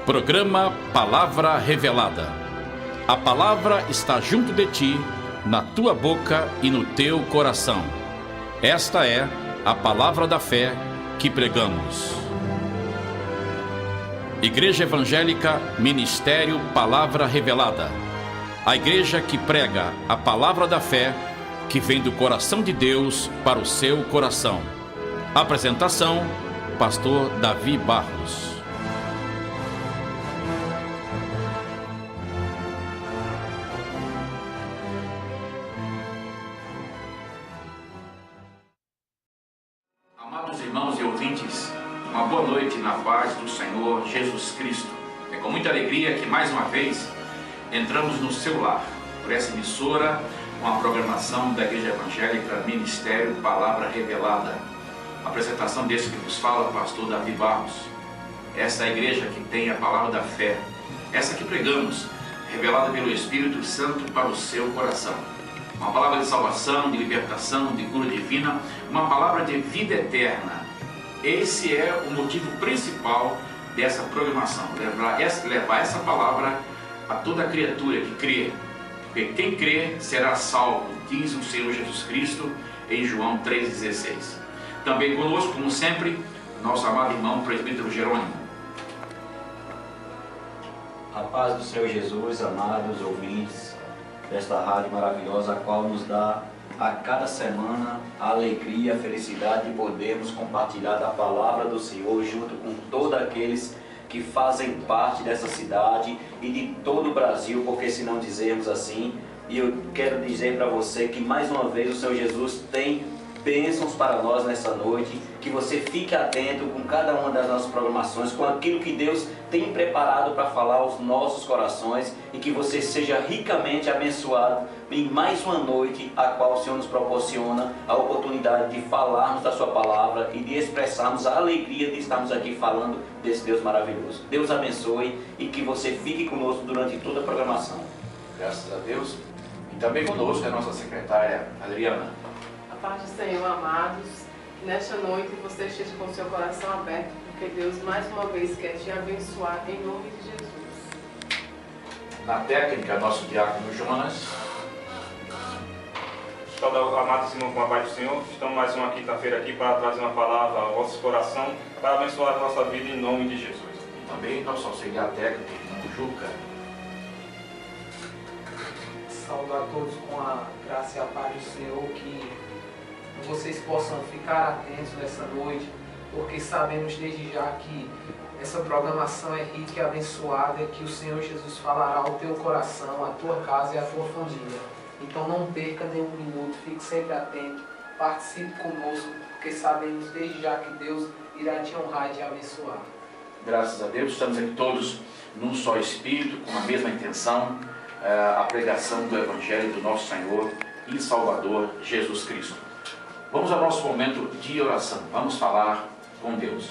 Programa Palavra Revelada. A palavra está junto de ti, na tua boca e no teu coração. Esta é a palavra da fé que pregamos. Igreja Evangélica, Ministério Palavra Revelada. A igreja que prega a palavra da fé que vem do coração de Deus para o seu coração. Apresentação: Pastor Davi Barros. Amados irmãos e ouvintes, uma boa noite na paz do Senhor Jesus Cristo. É com muita alegria que mais uma vez entramos no seu lar, por essa emissora, com a programação da Igreja Evangélica Ministério Palavra Revelada. A apresentação desse que vos fala, Pastor Davi Barros. Essa é a igreja que tem a palavra da fé, essa que pregamos, revelada pelo Espírito Santo para o seu coração. Uma palavra de salvação, de libertação, de cura divina, uma palavra de vida eterna. Esse é o motivo principal dessa programação, levar essa palavra a toda criatura que crê, porque quem crê será salvo, diz o Senhor Jesus Cristo em João 3,16. Também conosco, como sempre, nosso amado irmão presbítero Jerônimo. A paz do Senhor Jesus, amados ouvintes desta rádio maravilhosa, a qual nos dá a cada semana a alegria, a felicidade de podermos compartilhar da palavra do Senhor junto com todos aqueles que fazem parte dessa cidade e de todo o Brasil, porque se não dizermos assim, e eu quero dizer para você que mais uma vez o Senhor Jesus tem bênçãos para nós nessa noite, que você fique atento com cada uma das nossas programações, com aquilo que Deus tem preparado para falar aos nossos corações e que você seja ricamente abençoado em mais uma noite, a qual o Senhor nos proporciona a oportunidade de falarmos da sua palavra e de expressarmos a alegria de estarmos aqui falando desse Deus maravilhoso. Deus abençoe e que você fique conosco durante toda a programação. Graças a Deus. E também conosco é a nossa secretária Adriana. A paz do Senhor, amados, que nesta noite você esteja com o seu coração aberto, porque Deus mais uma vez quer te abençoar em nome de Jesus. Na técnica, nosso diácono Jonas. Saudar, amados irmãos, com a paz do Senhor. Estamos mais uma quinta-feira aqui para trazer uma palavra ao vosso coração, para abençoar a nossa vida em nome de Jesus. E também nosso auxiliar técnico, irmão Juca. Saudar a todos com a graça e a paz do Senhor, que vocês possam ficar atentos nessa noite, porque sabemos desde já que essa programação é rica e abençoada, que o Senhor Jesus falará ao teu coração, à tua casa e à tua família. Então não perca nenhum minuto, fique sempre atento, participe conosco, porque sabemos desde já que Deus irá te honrar e te abençoar. Graças a Deus, estamos aqui todos num só espírito, com a mesma intenção, a pregação do Evangelho do nosso Senhor e Salvador Jesus Cristo. Vamos ao nosso momento de oração, vamos falar com Deus.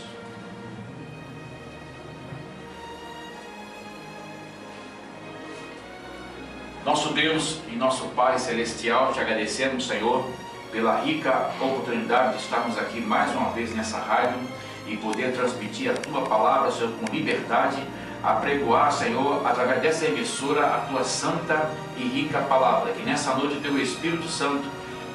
Nosso Deus e nosso Pai Celestial, te agradecemos, Senhor, pela rica oportunidade de estarmos aqui mais uma vez nessa rádio e poder transmitir a Tua palavra, Senhor, com liberdade, apregoar, Senhor, através dessa emissora, a Tua santa e rica palavra. Que nessa noite o Teu Espírito Santo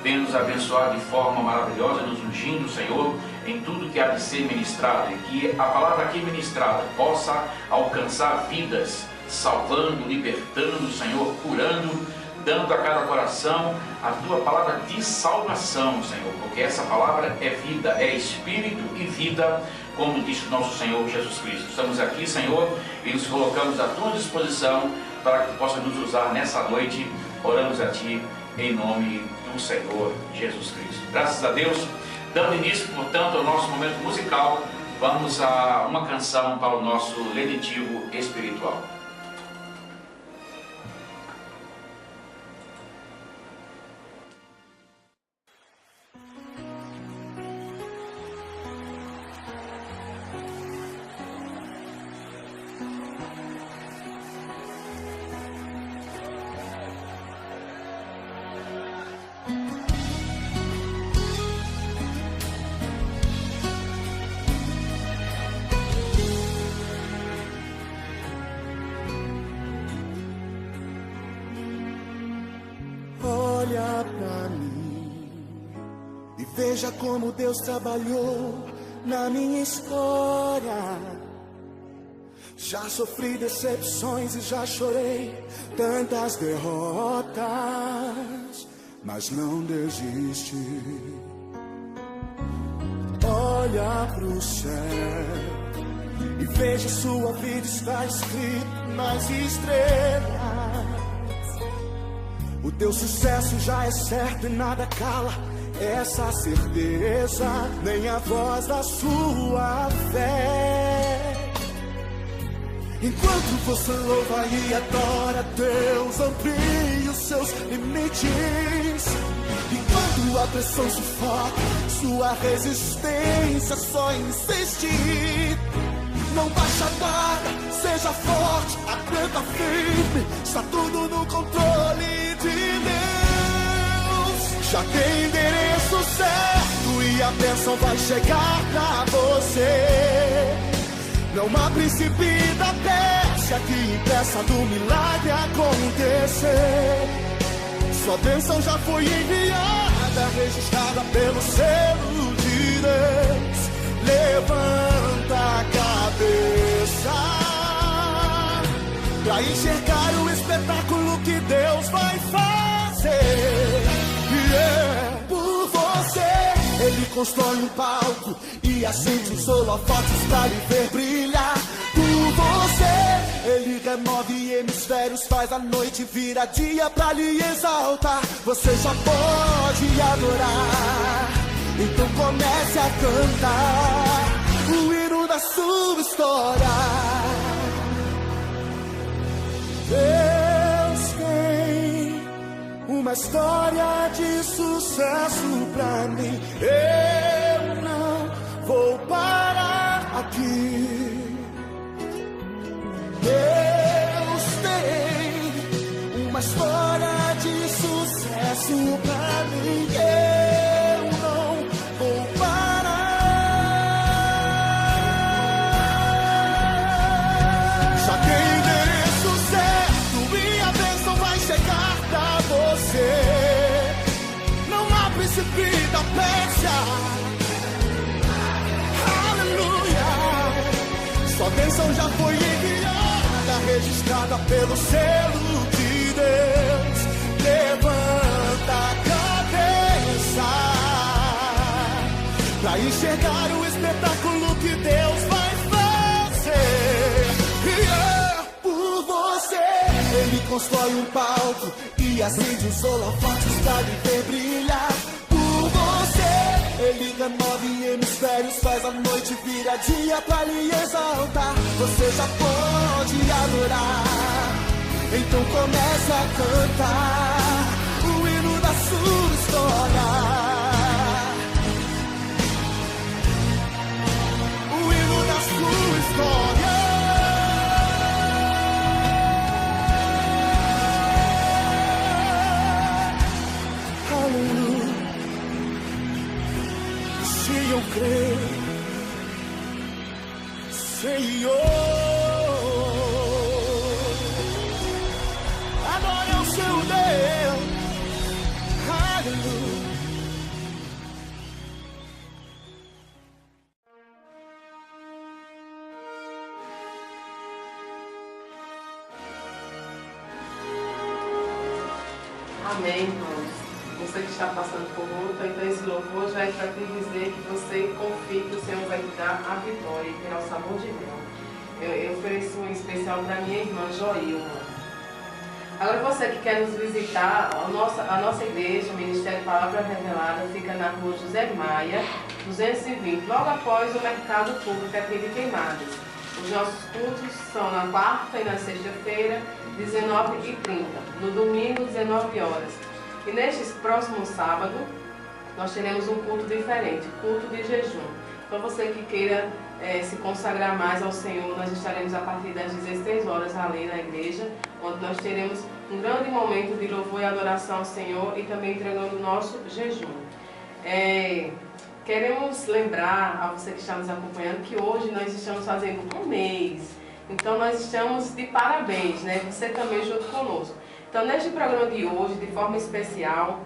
venha nos abençoar de forma maravilhosa, nos ungindo, Senhor, em tudo que há de ser ministrado, e que a palavra aqui ministrada possa alcançar vidas, salvando, libertando, Senhor, curando, dando a cada coração a Tua palavra de salvação, Senhor, porque essa palavra é vida, é espírito e vida, como disse o nosso Senhor Jesus Cristo. Estamos aqui, Senhor, e nos colocamos à Tua disposição para que Tu possa nos usar nessa noite. Oramos a Ti em nome do Senhor Jesus Cristo. Graças a Deus. Dando início, portanto, ao nosso momento musical, vamos a uma canção para o nosso lenitivo espiritual. Olha pra mim e veja como Deus trabalhou na minha história. Já sofri decepções e já chorei tantas derrotas, mas não desisti. Olha pro céu e veja sua vida está escrita nas estrelas. O teu sucesso já é certo e nada cala essa certeza, nem a voz da sua fé. Enquanto você louva e adora Deus, amplie os seus limites. Enquanto a pressão sufoca sua resistência, só insistir. Não baixa a guarda, seja forte, aguenta firme. Está tudo no controle de Deus. Já tem endereço certo e a bênção vai chegar pra você. Não há princípio da peste que impeça do milagre acontecer. Sua bênção já foi enviada, registrada pelo selo de Deus. Levanta a cabeça pra enxergar o espetáculo que Deus vai fazer. Por você, Ele constrói um palco e acende os holofotes pra lhe ver brilhar. Por você, Ele remove hemisférios, faz a noite virar dia pra lhe exaltar. Você já pode adorar, então comece a cantar o hino da sua história. Deus tem uma história de sucesso pra mim. Eu não vou parar aqui. Deus tem uma história de sucesso pra mim. Eu não vou parar. Já tem endereço certo e a bênção vai chegar pra você. Não há príncipe da Pérsia. Aleluia. Sua bênção já foi enviada, registrada pelo selo de Deus. Levanta a cabeça pra enxergar o espetáculo que Deus vai fazer. Por você, Ele constrói um palco e acende os holofotes pra lhe ver brilhar. Por você, Ele remove hemisférios, faz a noite virar dia pra lhe exaltar. Você já pode adorar, então comece a cantar o hino da sua história. O hino da sua história. Aleluia. Se eu crer, Senhor, adore ao seu Deus. Aleluia. Amém, irmãos. Você que está passando por luta, então esse louvor já é para te dizer que você confie que o Senhor vai te dar a vitória e terá o sabor de mel. Eu ofereço um especial para minha irmã Joilma. Agora você que quer nos visitar, a nossa igreja, o Ministério Palavra Revelada, fica na rua José Maia, 220, logo após o Mercado Público aqui de Queimadas. Os nossos cultos são na quarta e na sexta-feira, 19h30, no domingo, 19 horas. E neste próximo sábado, nós teremos um culto diferente, culto de jejum. Então você que queira se consagrar mais ao Senhor, nós estaremos a partir das 16 horas ali na igreja, onde nós teremos um grande momento de louvor e adoração ao Senhor e também entregando o nosso jejum. Queremos lembrar a você que está nos acompanhando que hoje nós estamos fazendo um mês. Então nós estamos de parabéns, né? Você também junto conosco. Então, neste programa de hoje, de forma especial,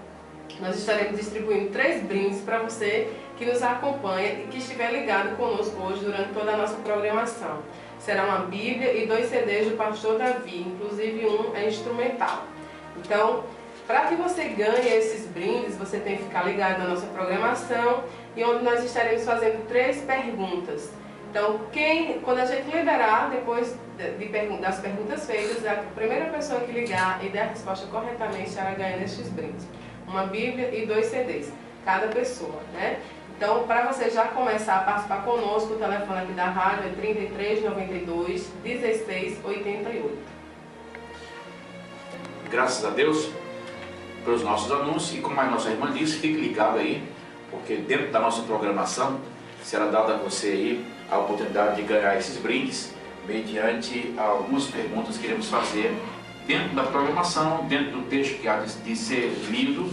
nós estaremos distribuindo 3 brindes para você que nos acompanha e que estiver ligado conosco hoje durante toda a nossa programação. Será uma Bíblia e 2 CDs do pastor Davi, inclusive um é instrumental. Então, para que você ganhe esses brindes, você tem que ficar ligado na nossa programação e onde nós estaremos fazendo 3 perguntas. Então, quando a gente liberar, depois das perguntas feitas, a primeira pessoa que ligar e der a resposta corretamente estará ganhando estes brindes. Uma Bíblia e 2 CDs, cada pessoa, né? Então, para você já começar a participar conosco, o telefone aqui da rádio é 33 92 16 88. Graças a Deus pelos nossos anúncios, e como a nossa irmã disse, fique ligado aí, porque dentro da nossa programação será dada a você aí a oportunidade de ganhar esses brindes mediante algumas perguntas que iremos fazer dentro da programação, dentro do texto que há de ser lido.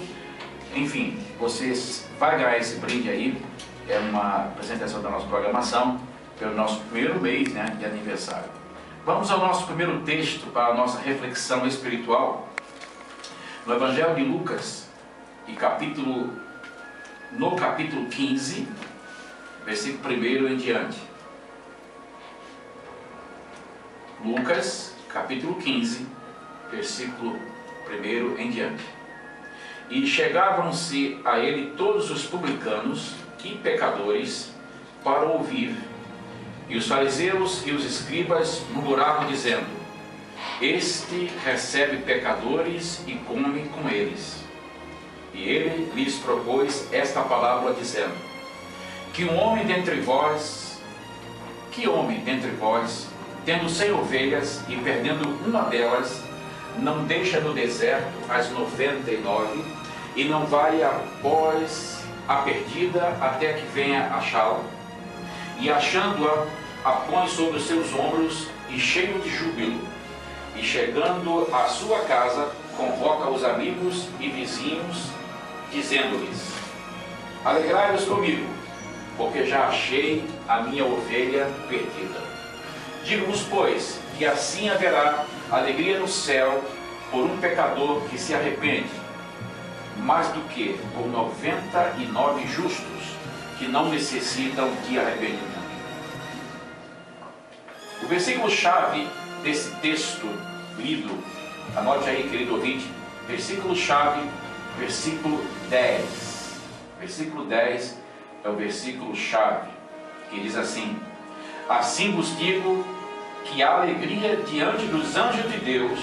Enfim, você vai ganhar esse brinde aí, é uma apresentação da nossa programação pelo nosso primeiro mês, né, de aniversário. Vamos ao nosso primeiro texto para a nossa reflexão espiritual, no Evangelho de Lucas, no capítulo 15, versículo 1 em diante. Lucas, capítulo 15, versículo 1 em diante. E chegavam-se a ele todos os publicanos e pecadores para ouvir. E os fariseus e os escribas murmuravam, dizendo: Este recebe pecadores e come com eles. E ele lhes propôs esta palavra, dizendo: Que homem dentre vós, tendo 100 ovelhas e perdendo uma delas, não deixa no deserto as 99 e não vai após a perdida até que venha achá-la? E achando-a, a põe sobre os seus ombros e cheio de júbilo. E chegando à sua casa, convoca os amigos e vizinhos, dizendo-lhes: Alegrai-vos comigo, porque já achei a minha ovelha perdida. Digo-vos, pois, que assim haverá alegria no céu por um pecador que se arrepende, mais do que por 99 justos que não necessitam de arrependimento. O versículo-chave desse texto lido, anote aí, querido ouvinte, versículo-chave, versículo 10. Versículo 10 é o versículo-chave, que diz assim: Assim vos digo que há alegria diante dos anjos de Deus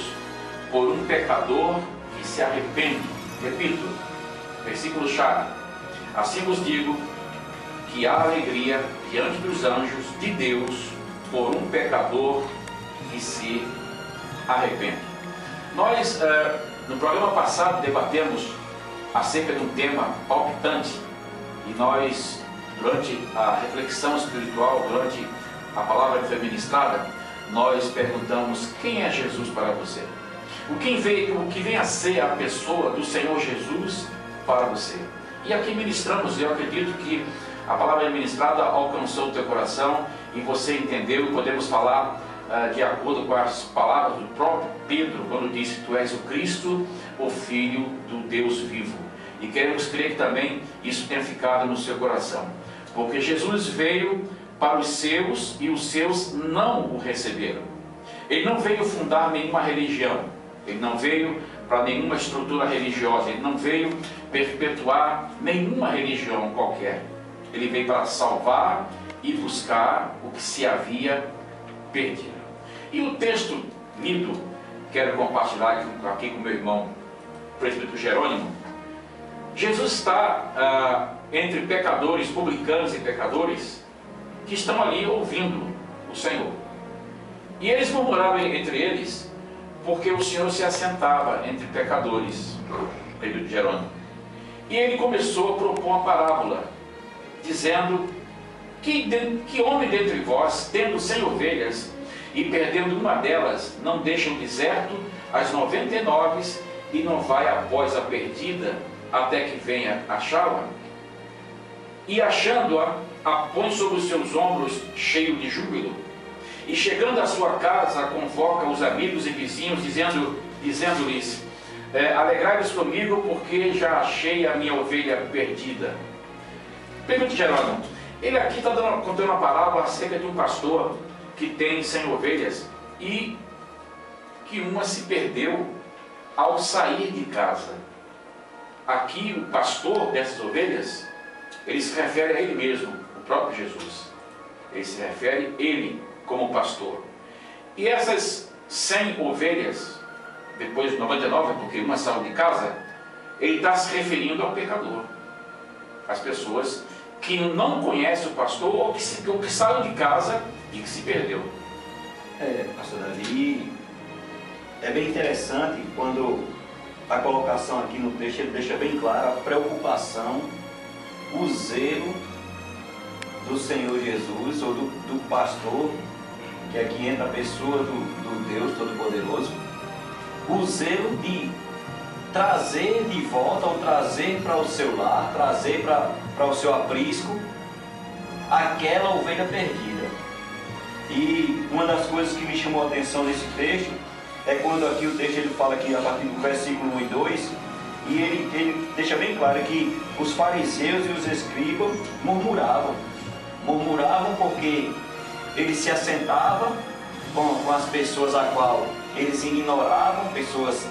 por um pecador que se arrepende. Repito, versículo-chave. Assim vos digo que há alegria diante dos anjos de Deus por um pecador que se arrepende. Nós, no programa passado, debatemos acerca de um tema palpitante, e nós, durante a reflexão espiritual, durante a palavra que foi ministrada, nós perguntamos: quem é Jesus para você? O que vem a ser a pessoa do Senhor Jesus para você? E aqui ministramos, eu acredito que a palavra ministrada alcançou o teu coração e você entendeu, e podemos falar de acordo com as palavras do próprio Pedro, quando disse: Tu és o Cristo, o Filho do Deus vivo. E queremos crer que também isso tenha ficado no seu coração, porque Jesus veio para os seus e os seus não o receberam. Ele não veio fundar nenhuma religião, ele não veio para nenhuma estrutura religiosa, ele não veio perpetuar nenhuma religião qualquer. Ele veio para salvar e buscar o que se havia perdido. E o texto lido, quero compartilhar aqui com meu irmão, o presbítero Jerônimo. Jesus está entre pecadores, publicanos e pecadores, que estão ali ouvindo o Senhor. E eles murmuravam entre eles, porque o Senhor se assentava entre pecadores, presbítero Jerônimo. E ele começou a propor uma parábola, dizendo: que homem dentre vós, tendo 100 ovelhas e perdendo uma delas, não deixa no deserto as 99 e não vai após a perdida até que venha achá-la? E achando-a, a põe sobre os seus ombros cheio de júbilo. E chegando à sua casa, convoca os amigos e vizinhos, dizendo: dizendo-lhes: alegrai-vos comigo, porque já achei a minha ovelha perdida. Pergunte, Jerônimo, ele aqui está contando uma parábola acerca de um pastor que tem 100 ovelhas e que uma se perdeu ao sair de casa. Aqui o pastor dessas ovelhas, ele se refere a ele mesmo, o próprio Jesus. Ele se refere a ele como pastor. E essas 100 ovelhas, depois de 99, porque uma saiu de casa, ele está se referindo ao pecador. As pessoas que não conhecem o pastor ou que saíram de casa e que se perdeu. Pastor Davi, é bem interessante quando a colocação aqui no texto ele deixa bem claro a preocupação, o zelo do Senhor Jesus, ou do pastor, que aqui entra a pessoa do Deus Todo-Poderoso, o zelo de trazer de volta, ou trazer para o seu lar, trazer para o seu aprisco, aquela ovelha perdida. E uma das coisas que me chamou a atenção nesse texto é quando aqui o texto ele fala aqui a partir do versículo 1 e 2, e ele deixa bem claro que os fariseus e os escribas murmuravam porque eles se assentavam com as pessoas a qual eles ignoravam, pessoas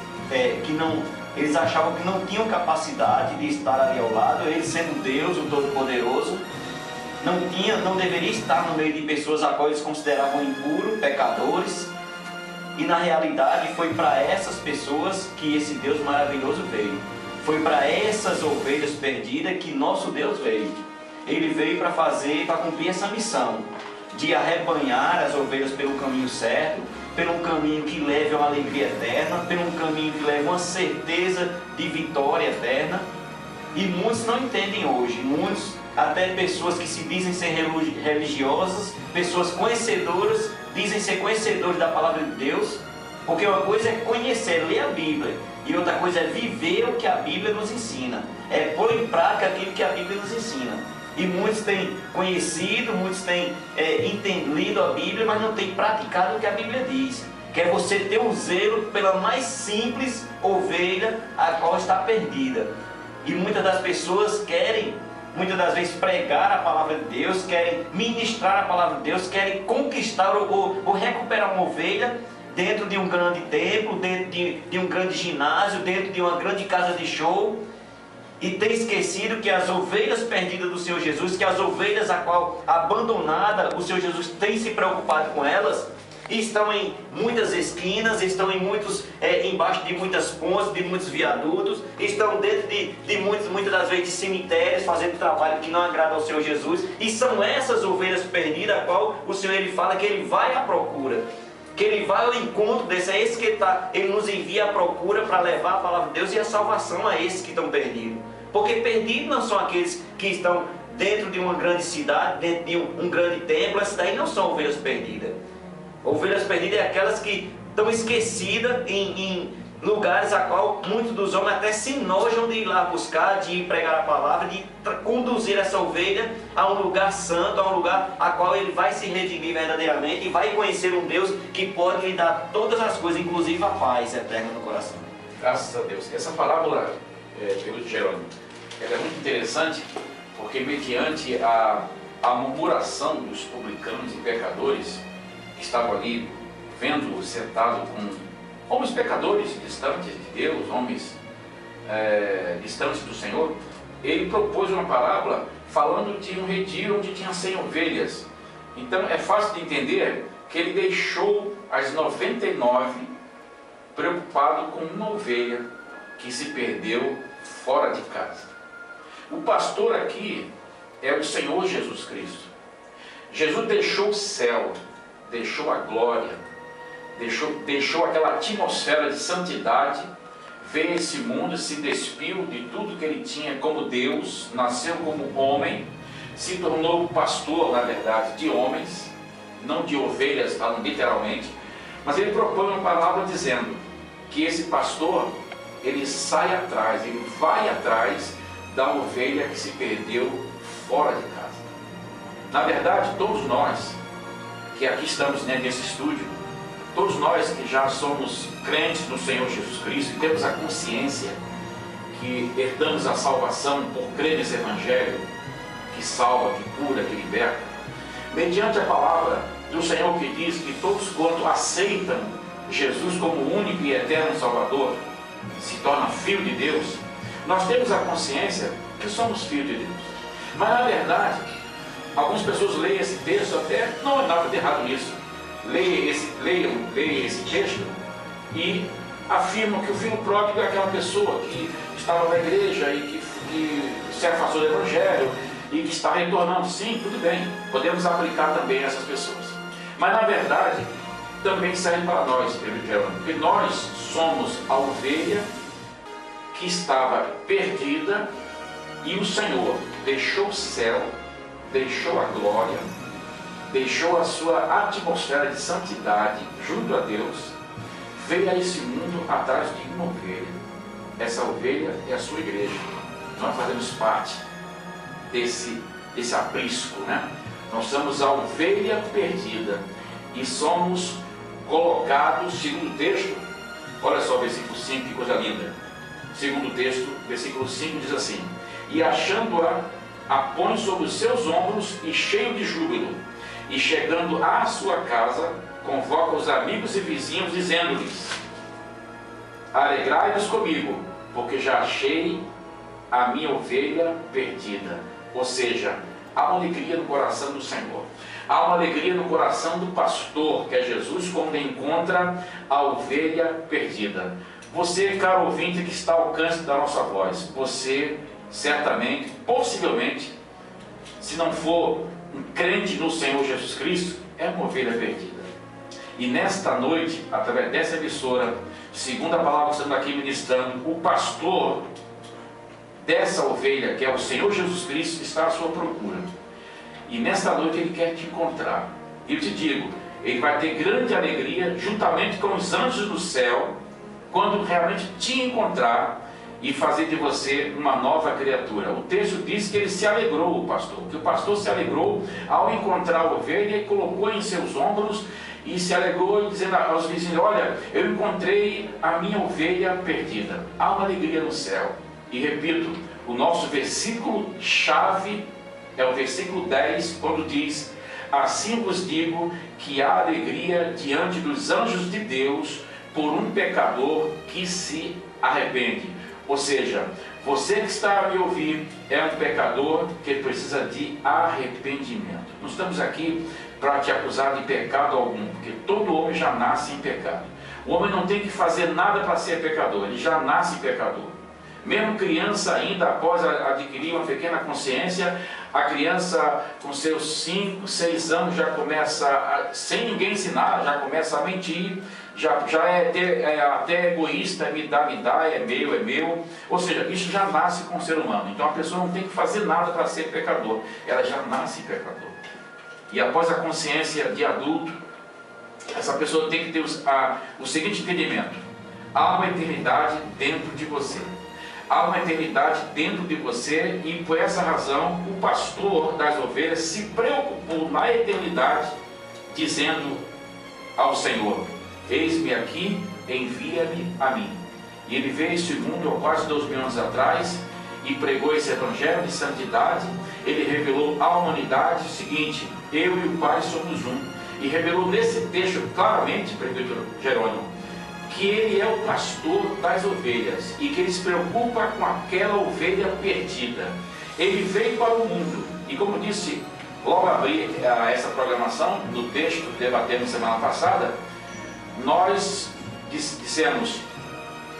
que não, eles achavam que não tinham capacidade de estar ali ao lado, ele sendo Deus, o Todo-Poderoso, não deveria estar no meio de pessoas a qual eles consideravam impuros, pecadores. E na realidade foi para essas pessoas que esse Deus maravilhoso veio. Foi para essas ovelhas perdidas que nosso Deus veio. Ele veio para cumprir essa missão de arrebanhar as ovelhas pelo caminho certo, pelo caminho que leve a uma alegria eterna, pelo caminho que leve uma certeza de vitória eterna. E muitos não entendem hoje, muitos, até pessoas que se dizem ser religiosas, pessoas conhecedoras, dizem ser conhecedores da palavra de Deus, porque uma coisa é conhecer, ler a Bíblia, e outra coisa é viver o que a Bíblia nos ensina, é pôr em prática aquilo que a Bíblia nos ensina. E muitos têm conhecido, muitos têm entendido a Bíblia, mas não têm praticado o que a Bíblia diz, que é você ter um zelo pela mais simples ovelha a qual está perdida. E muitas das pessoas querem, muitas das vezes, pregar a palavra de Deus, querem ministrar a palavra de Deus, querem conquistar ou recuperar uma ovelha dentro de um grande templo, dentro de um grande ginásio, dentro de uma grande casa de show, e tem esquecido que as ovelhas perdidas do Senhor Jesus, que as ovelhas a qual abandonada, o Senhor Jesus tem se preocupado com elas, estão em muitas esquinas, estão embaixo de muitas pontes, de muitos viadutos, estão dentro de muitas das vezes de cemitérios, fazendo trabalho que não agrada ao Senhor Jesus, e são essas ovelhas perdidas a qual o Senhor ele fala que ele vai à procura, que ele vai ao encontro desse, é esse que ele nos envia à procura para levar a palavra de Deus e a salvação a esses que estão perdidos, porque perdidos não são aqueles que estão dentro de uma grande cidade, dentro de um grande templo, essas daí não são ovelhas perdidas. Ovelhas perdidas é aquelas que estão esquecidas em lugares a qual muitos dos homens até se enojam de ir lá buscar, de ir pregar a palavra, de conduzir essa ovelha a um lugar santo, a um lugar a qual ele vai se redimir verdadeiramente e vai conhecer um Deus que pode lhe dar todas as coisas, inclusive a paz eterna no coração. Graças a Deus. Essa parábola, pergunta Jerônimo, ela é muito interessante porque mediante a murmuração dos publicanos e pecadores que estavam ali vendo sentado com homens pecadores distantes de Deus, homens distantes do Senhor, ele propôs uma parábola falando de um redil onde tinha 100 ovelhas. Então é fácil de entender que ele deixou as 99 preocupado com uma ovelha que se perdeu fora de casa. O pastor aqui é o Senhor Jesus Cristo. Jesus deixou o céu, deixou a glória, deixou aquela atmosfera de santidade, veio a esse mundo, se despiu de tudo que ele tinha como Deus, nasceu como homem, se tornou pastor, na verdade, de homens, não de ovelhas, falando literalmente, mas ele propõe uma palavra dizendo que esse pastor, ele sai atrás, ele vai atrás da ovelha que se perdeu fora de casa. Na verdade, todos nós que aqui estamos nesse estúdio, todos nós que já somos crentes no Senhor Jesus Cristo e temos a consciência que herdamos a salvação por crer nesse Evangelho que salva, que cura, que liberta, mediante a palavra do Senhor que diz que todos quanto aceitam Jesus como único e eterno Salvador se tornam filhos de Deus, nós temos a consciência que somos filhos de Deus. Mas na verdade, algumas pessoas leem esse texto, até não há nada de errado nisso, leem esse texto e afirmam que o filho pródigo é aquela pessoa que estava na igreja e que se afastou do Evangelho e que está retornando. Sim, tudo bem, podemos aplicar também essas pessoas. Mas na verdade, também serve para nós, porque nós somos a ovelha que estava perdida e o Senhor deixou o céu, deixou a glória, deixou a sua atmosfera de santidade junto a Deus, veio a esse mundo atrás de uma ovelha. Essa ovelha é a sua igreja. Nós fazemos parte desse aprisco, né? Nós somos a ovelha perdida e somos colocados, segundo o texto, olha só o versículo 5, que coisa linda. Segundo o texto, versículo 5 diz assim: e achando-a, a põe sobre os seus ombros e cheio de júbilo, e chegando à sua casa, convoca os amigos e vizinhos, dizendo-lhes: alegrai-vos comigo, porque já achei a minha ovelha perdida. Ou seja, há uma alegria no coração do Senhor. Há uma alegria no coração do pastor, que é Jesus, quando encontra a ovelha perdida. Você, caro ouvinte, que está ao alcance da nossa voz, você certamente, possivelmente, se não for um crente no Senhor Jesus Cristo, é uma ovelha perdida. E nesta noite, através dessa emissora, segundo a palavra que estamos aqui ministrando, o pastor dessa ovelha, que é o Senhor Jesus Cristo, está à sua procura. E nesta noite ele quer te encontrar. E eu te digo, ele vai ter grande alegria, juntamente com os anjos do céu, quando realmente te encontrar e fazer de você uma nova criatura. O texto diz que ele se alegrou, o pastor, que o pastor se alegrou ao encontrar a ovelha e colocou em seus ombros e se alegrou, dizendo aos vizinhos: olha, eu encontrei a minha ovelha perdida. Há uma alegria no céu. E repito, o nosso versículo chave é o versículo 10, quando diz: assim vos digo que há alegria diante dos anjos de Deus por um pecador que se arrepende. Ou seja, você que está a me ouvir é um pecador que precisa de arrependimento. Não estamos aqui para te acusar de pecado algum, porque todo homem já nasce em pecado. O homem não tem que fazer nada para ser pecador, ele já nasce pecador. Mesmo criança ainda, após adquirir uma pequena consciência, a criança com seus 5, 6 anos já começa, sem ninguém ensinar, já começa a mentir, já é até egoísta, me dá, é meu. Ou seja, isso já nasce com o ser humano. Então a pessoa não tem que fazer nada para ser pecador, ela já nasce pecador. E após a consciência de adulto, essa pessoa tem que ter o seguinte entendimento: há uma eternidade dentro de você. Há uma eternidade dentro de você, e por essa razão o pastor das ovelhas se preocupou na eternidade, dizendo ao Senhor: eis-me aqui, envia-me a mim. E ele veio a este mundo há quase 2000 anos atrás e pregou esse evangelho de santidade. Ele revelou à humanidade o seguinte: eu e o Pai somos um. E revelou nesse texto claramente, presbítero Jerônimo, que ele é o pastor das ovelhas e que ele se preocupa com aquela ovelha perdida. Ele veio para o mundo e, como disse, logo abri essa programação no texto que debatemos semana passada, nós dissemos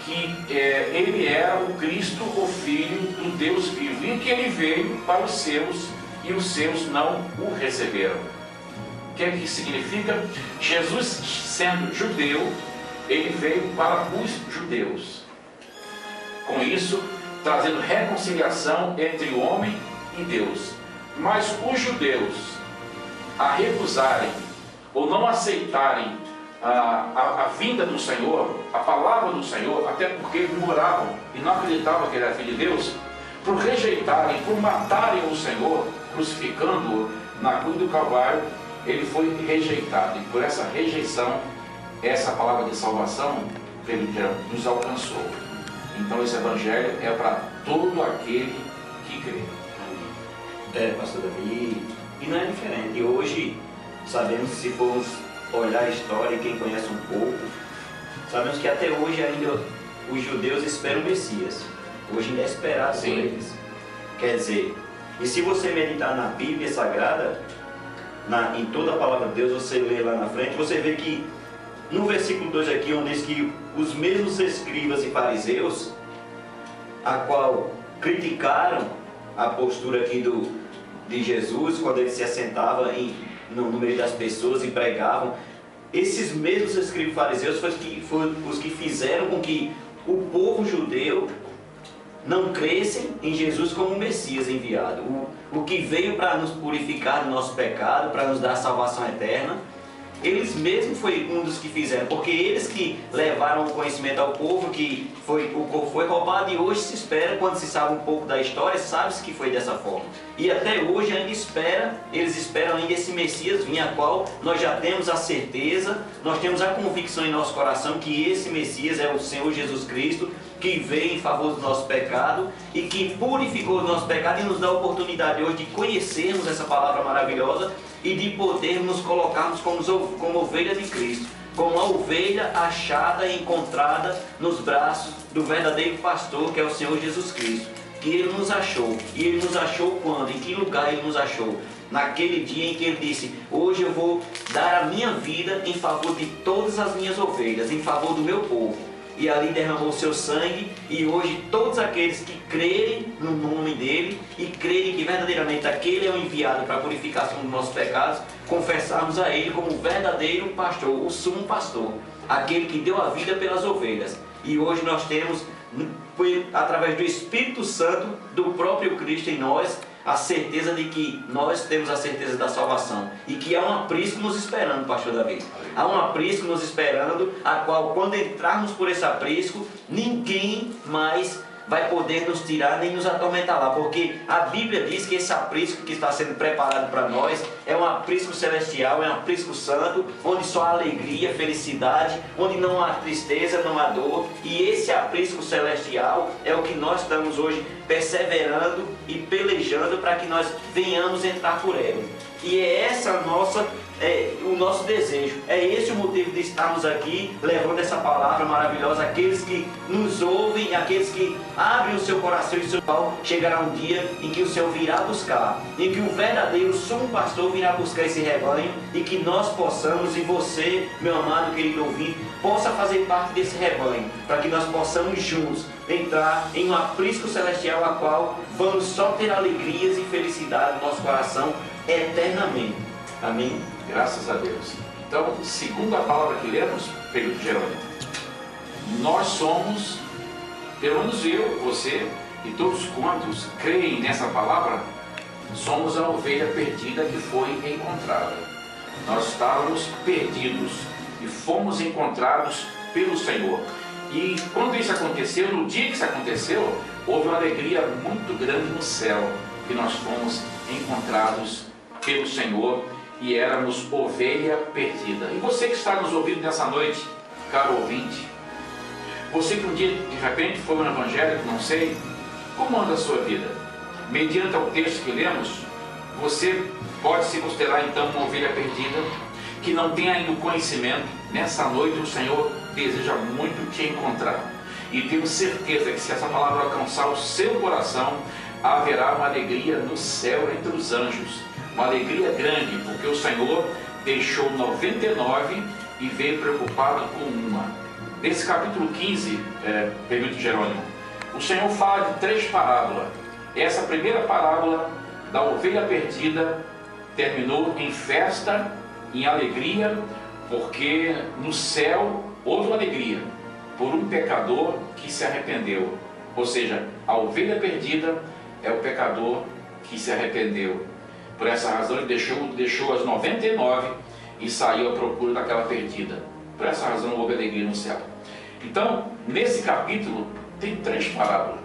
que ele era o Cristo, o Filho do Deus vivo, e que ele veio para os seus e os seus não o receberam. O que é que significa? Jesus, sendo judeu, ele veio para os judeus, com isso trazendo reconciliação entre o homem e Deus. Mas os judeus, a recusarem ou não aceitarem a vinda do Senhor, a palavra do Senhor, até porque murmuravam e não acreditavam que ele era filho de Deus, por rejeitarem, por matarem o Senhor, crucificando-o na cruz do Calvário, ele foi rejeitado. E por essa rejeição essa palavra de salvação nos alcançou. Então esse evangelho é para todo aquele que crê. Pastor Davi, e não é diferente. Hoje, sabemos, se formos olhar a história, quem conhece um pouco, sabemos que até hoje ainda os judeus esperam o Messias. Hoje ainda é esperado por eles. Quer dizer, e se você meditar na Bíblia Sagrada, em toda a palavra de Deus, você lê lá na frente, você vê que no versículo 2 aqui, onde diz que os mesmos escribas e fariseus, a qual criticaram a postura aqui de Jesus, quando ele se assentava no meio das pessoas e pregavam, esses mesmos escribas e fariseus foram os que fizeram com que o povo judeu não crescem em Jesus como o Messias enviado, o que veio para nos purificar do nosso pecado, para nos dar a salvação eterna. Eles mesmos foi um dos que fizeram, porque eles que levaram o conhecimento ao povo, que o povo foi roubado, e hoje se espera, quando se sabe um pouco da história, sabe-se que foi dessa forma. E até hoje ainda eles esperam ainda esse Messias vir, a qual nós já temos a certeza, nós temos a convicção em nosso coração que esse Messias é o Senhor Jesus Cristo, que veio em favor do nosso pecado e que purificou o nosso pecado e nos dá a oportunidade hoje de conhecermos essa palavra maravilhosa e de podermos colocarmos como ovelha de Cristo, como a ovelha achada e encontrada nos braços do verdadeiro pastor, que é o Senhor Jesus Cristo, que Ele nos achou. E Ele nos achou quando? Em que lugar Ele nos achou? Naquele dia em que Ele disse: hoje eu vou dar a minha vida em favor de todas as minhas ovelhas, em favor do meu povo. E ali derramou o seu sangue, e hoje todos aqueles que crerem no nome dele e crerem que verdadeiramente aquele é o enviado para a purificação dos nossos pecados, confessarmos a ele como o verdadeiro pastor, o sumo pastor, aquele que deu a vida pelas ovelhas. E hoje nós temos, através do Espírito Santo, do próprio Cristo em nós, a certeza de que nós temos a certeza da salvação e que há um aprisco nos esperando, pastor Davi. Há um aprisco nos esperando, a qual, quando entrarmos por esse aprisco, ninguém mais vai poder nos tirar nem nos atormentar lá, porque a Bíblia diz que esse aprisco que está sendo preparado para nós é um aprisco celestial, é um aprisco santo, onde só há alegria, felicidade, onde não há tristeza, não há dor. E esse aprisco celestial é o que nós estamos hoje perseverando e pelejando para que nós venhamos entrar por ele. E é essa o nosso desejo, é esse o motivo de estarmos aqui levando essa palavra maravilhosa àqueles que nos ouvem, àqueles que abrem o seu coração e o seu pau. Chegará um dia em que o Senhor virá buscar, em que o verdadeiro sumo pastor virá buscar esse rebanho, e que nós possamos, e você, meu amado querido ouvinte, possa fazer parte desse rebanho, para que nós possamos juntos entrar em um aprisco celestial, a qual vamos só ter alegrias e felicidade no nosso coração eternamente. Amém? Graças a Deus. Então, segundo a palavra que lemos, período Jerônimo, nós somos, pelo menos eu, você e todos quantos creem nessa palavra, somos a ovelha perdida que foi encontrada. Nós estávamos perdidos e fomos encontrados pelo Senhor. E quando isso aconteceu, no dia que isso aconteceu, houve uma alegria muito grande no céu, que nós fomos encontrados pelo Senhor e éramos ovelha perdida. E você que está nos ouvindo nessa noite, caro ouvinte, você que um dia de repente foi um evangélico, não sei, como anda a sua vida? Mediante o texto que lemos, você pode se considerar então uma ovelha perdida, que não tem ainda o conhecimento. Nessa noite o Senhor deseja muito te encontrar. E tenho certeza que se essa palavra alcançar o seu coração, haverá uma alegria no céu entre os anjos. Uma alegria grande, porque o Senhor deixou 99 e veio preocupado com uma. Nesse capítulo 15, período Jerônimo, o Senhor fala de 3 parábolas. Essa primeira parábola da ovelha perdida terminou em festa, em alegria, porque no céu houve uma alegria por um pecador que se arrependeu. Ou seja, a ovelha perdida é o pecador que se arrependeu. Por essa razão ele deixou as 99 e saiu à procura daquela perdida. Por essa razão houve alegria no céu. Então, nesse capítulo tem 3 parábolas.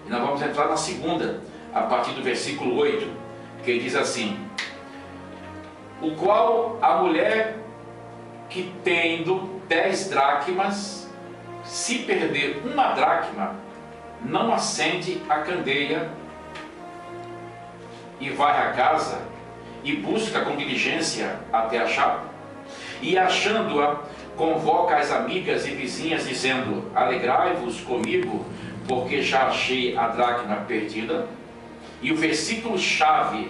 E nós vamos entrar na segunda, a partir do versículo 8, que diz assim: o qual a mulher que tendo 10 dracmas, se perder uma dracma, não acende a candeia e vai à casa e busca com diligência até achar? E achando-a, convoca as amigas e vizinhas, dizendo: alegrai-vos comigo, porque já achei a dracma perdida. E o versículo chave,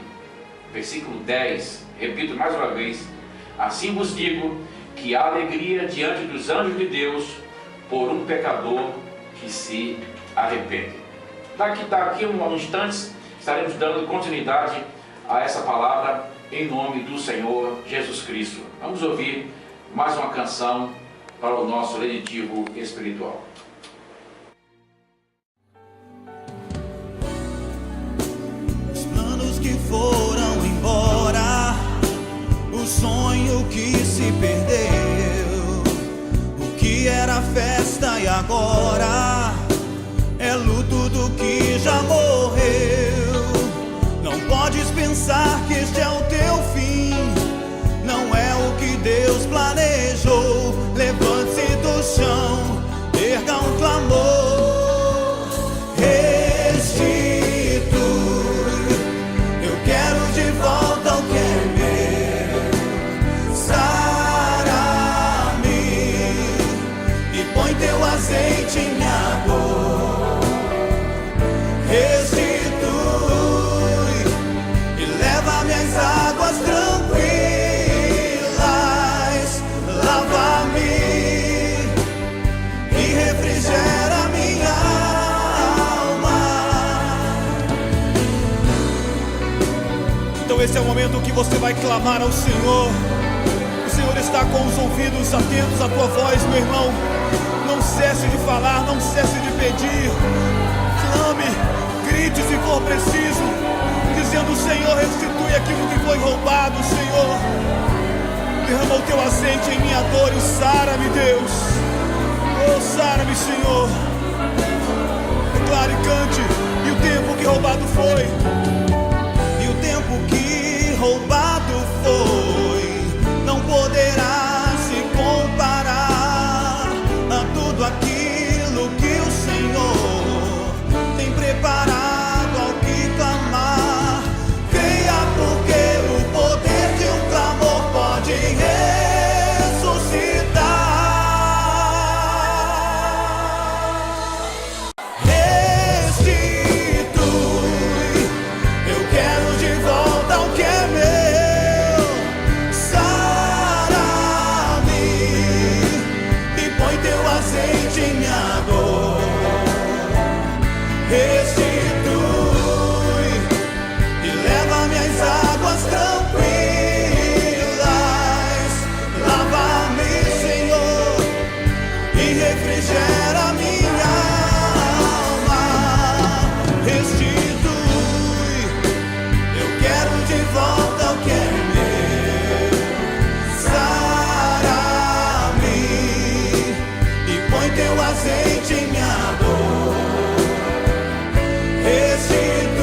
versículo 10, repito mais uma vez: assim vos digo que há alegria diante dos anjos de Deus por um pecador que se arrepende. Daqui a uns instantes estaremos dando continuidade a essa palavra em nome do Senhor Jesus Cristo. Vamos ouvir mais uma canção para o nosso lenitivo espiritual. Os planos que foram embora, o sonho que se perdeu, o que era festa e agora é luto do que já morreu. Não podes pensar que este é o teu fim, não é o que Deus planejou. Levante-se do chão, erga um clamor, restitui. Eu quero de volta o que é meu. Sara-me e põe teu azeite em minha dor. Restitui e leva-me às águas tranquilas. Lava-me e refrigera minha alma. Então esse é o momento que você vai clamar ao Senhor. O Senhor está com os ouvidos atentos à tua voz, meu irmão. Não cesse de falar, não cesse de pedir. Clame, grite se for preciso, dizendo: Senhor, restitui aquilo que foi roubado, Senhor. Derrama o teu azeite em minha dor e sara-me, Deus. Oh, sara-me, Senhor. Declare e cante. E o tempo que roubado foi, e o tempo que roubado foi, não poderá se comparar a tudo aquilo que o Senhor tem preparado ao que clamar. Creia, porque o poder de um clamor pode ressuscitar. Restitui, eu quero de volta o que é meu. Sara-me e põe teu azeite em minha dor. Restitui e leva-me às águas tranquilas. Lava-me, Senhor, e refrigera minha alma. Restitui, eu quero de volta o que é meu. Sara-me e põe teu azeite em minha dor. Restitui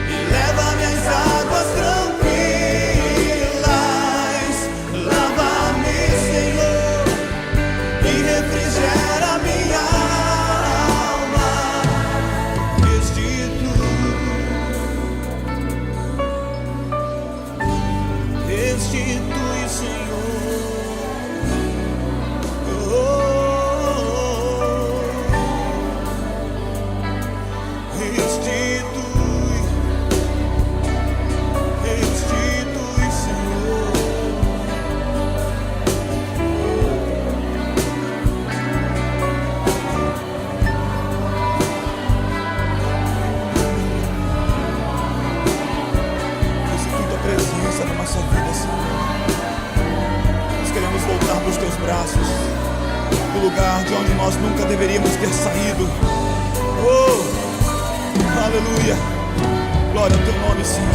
e leva-me às águas tranquilas. Lava-me, Senhor, e refrigera minha alma. Restitui, Senhor. Oh. Restitui, restitui, Senhor. Restitui tua presença na nossa vida, Senhor. Nós queremos voltar para os teus braços, do lugar de onde nós nunca deveríamos ter saído. Oh! Aleluia, glória ao teu nome, Senhor.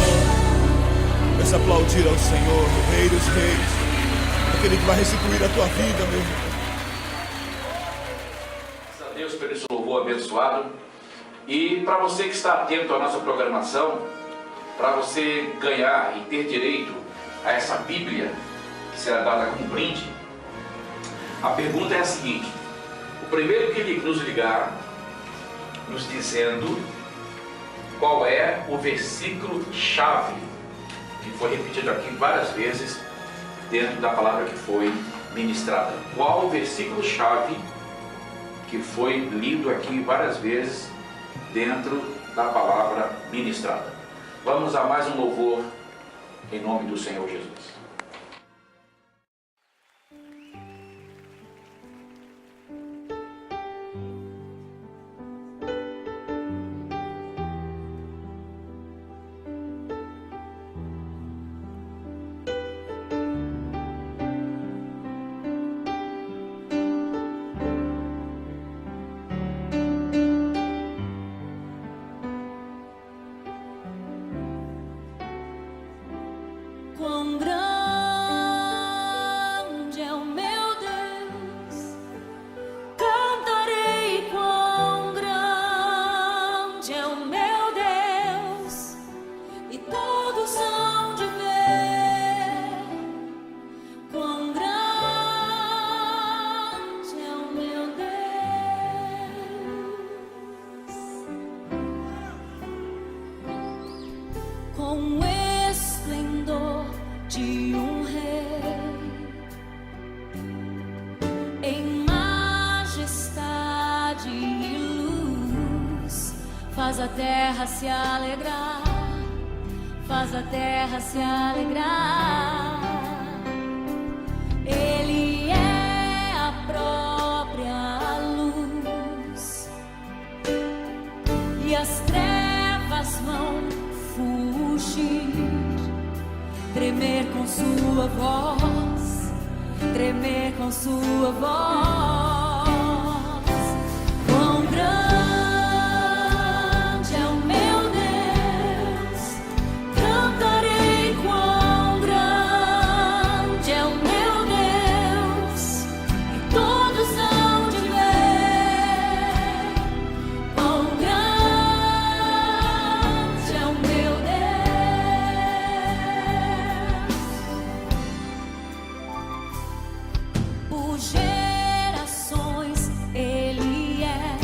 Vamos aplaudir ao Senhor, o Rei dos Reis, aquele que vai restituir a tua vida, meu irmão. Graças a Deus por esse louvor abençoado. E para você que está atento à nossa programação, para você ganhar e ter direito a essa Bíblia que será dada como brinde. A pergunta é a seguinte: o primeiro que nos ligar, nos dizendo qual é o versículo-chave, que foi repetido aqui várias vezes dentro da palavra que foi ministrada. Qual o versículo-chave que foi lido aqui várias vezes dentro da palavra ministrada? Vamos a mais um louvor em nome do Senhor Jesus. Quão grande é o meu Deus, cantarei quão grande é o meu Deus, e todos hão de ver quão grande é o meu Deus. Com esplendor de um rei, em majestade e luz, faz a terra se alegrar, faz a terra se alegrar. Ele é a própria luz, e as trevas vão fugir, tremer com sua voz, tremer com sua voz. Quão grande é o meu Deus, cantarei quão grande é o meu Deus, e todos hão de ver quão grande é o meu Deus. Por gerações Ele é,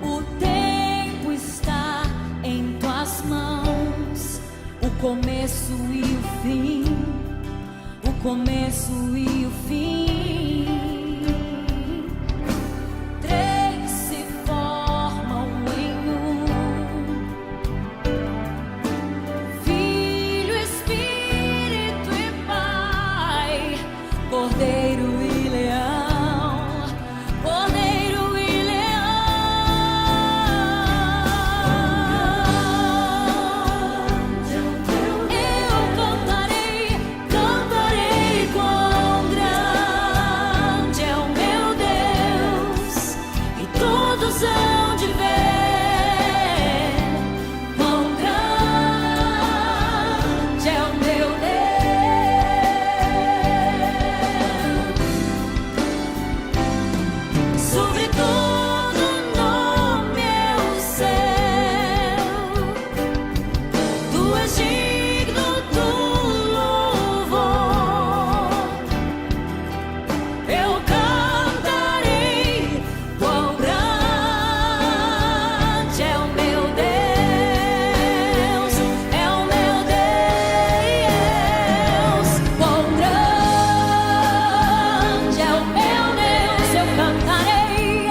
o tempo está em tuas mãos, o começo e o fim, o começo e o fim. Três se formam em um: Filho, Espírito e Pai, Cordeiro e Leão, Cordeiro e Leão. Eu cantarei, cantarei quão grande é o meu Deus, e todos hão de ver quão grande é o meu Deus. Sobre todo nome é o céu, tu és digno do louvor. Eu cantarei quão grande é o meu Deus, é o meu Deus. Quão grande é o meu Deus, eu cantarei,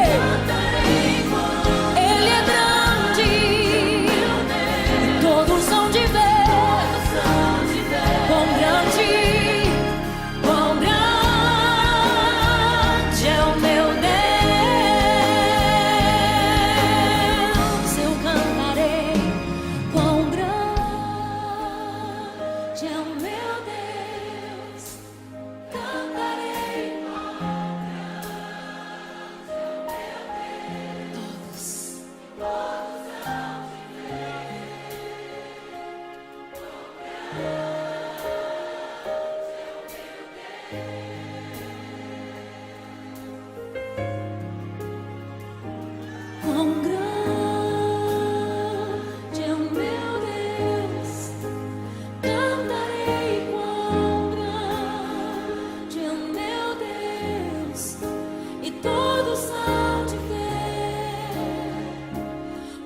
coração de ver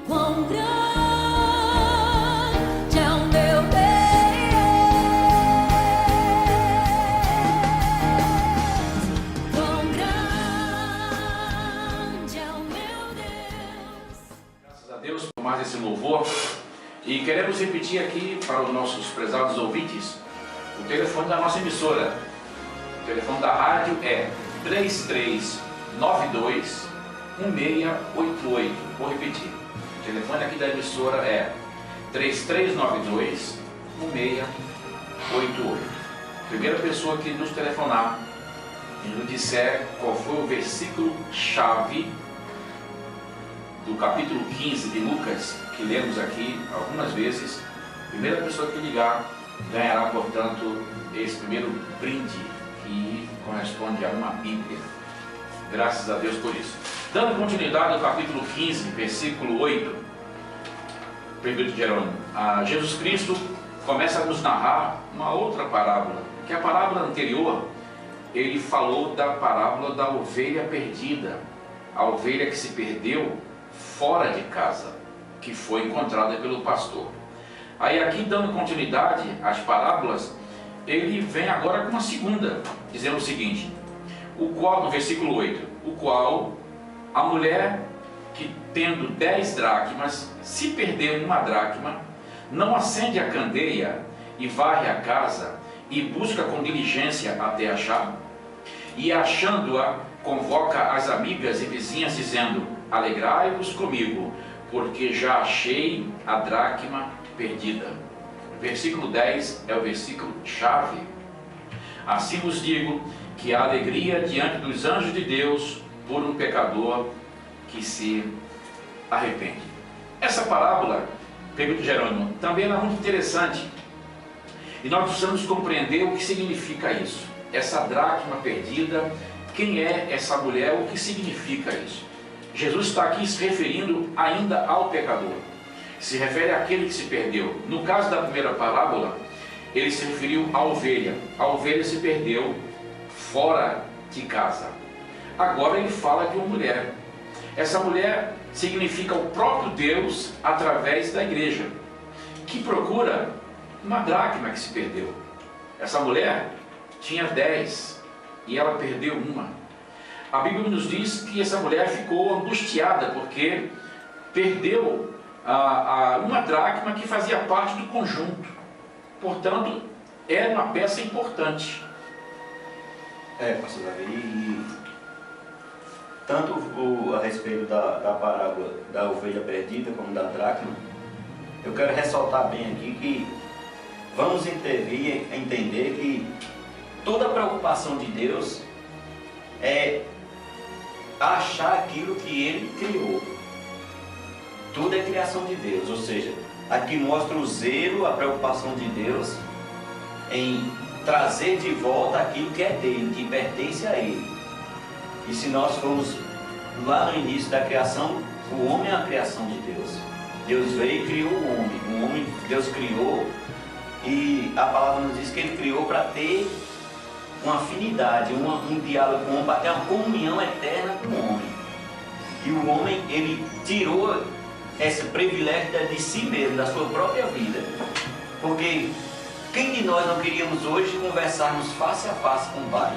quão grande é o meu Deus, quão grande é o meu Deus. Graças a Deus por mais esse louvor. E queremos repetir aqui para os nossos prezados ouvintes o telefone da nossa emissora. O telefone da rádio é 3392-1688. Vou repetir. O telefone aqui da emissora é 3392-1688. Primeira pessoa que nos telefonar e nos disser qual foi o versículo chave do capítulo 15 de Lucas, que lemos aqui algumas vezes, a primeira pessoa que ligar ganhará, portanto, esse primeiro brinde, que corresponde a uma Bíblia. Graças a Deus por isso. Dando continuidade ao capítulo 15, versículo 8, Pedro de Jerônimo, Jesus Cristo começa a nos narrar uma outra parábola, que a parábola anterior, ele falou da parábola da ovelha perdida, a ovelha que se perdeu fora de casa, que foi encontrada pelo pastor. Aí aqui, dando continuidade às parábolas, ele vem agora com uma segunda, dizendo o seguinte, o qual, no versículo 8, o qual a mulher que tendo 10 dracmas, se perder uma dracma, não acende a candeia e varre a casa e busca com diligência até achar, e achando-a, convoca as amigas e vizinhas dizendo, alegrai-vos comigo, porque já achei a dracma perdida. Versículo 10 é o versículo chave. Assim vos digo que há alegria diante dos anjos de Deus por um pecador que se arrepende. Essa parábola, Pedro de Jerônimo, também é muito interessante. E nós precisamos compreender o que significa isso. Essa dracma perdida, quem é essa mulher, o que significa isso? Jesus está aqui se referindo ainda ao pecador. Se refere àquele que se perdeu. No caso da primeira parábola, ele se referiu à ovelha. A ovelha se perdeu fora de casa. Agora ele fala de uma mulher. Essa mulher significa o próprio Deus através da igreja, que procura uma dracma que se perdeu. Essa mulher tinha 10 e ela perdeu uma. A Bíblia nos diz que essa mulher ficou angustiada porque perdeu uma dracma que fazia parte do conjunto. Portanto, era uma peça importante. Pastor Davi, e tanto a respeito da parábola da ovelha perdida como da dracma, eu quero ressaltar bem aqui que vamos entender que toda a preocupação de Deus é achar aquilo que Ele criou. Tudo é criação de Deus, ou seja, aqui mostra o zelo, a preocupação de Deus em trazer de volta aquilo que é dele, que pertence a Ele. E se nós formos lá no início da criação, o homem é a criação de Deus. Deus veio e criou o homem. O homem Deus criou, e a palavra nos diz que Ele criou para ter uma afinidade, um diálogo com o homem, para ter uma comunhão eterna com o homem. E o homem, ele tirou esse privilégio de si mesmo, da sua própria vida. Porque quem de nós não queríamos hoje conversarmos face a face com o Pai?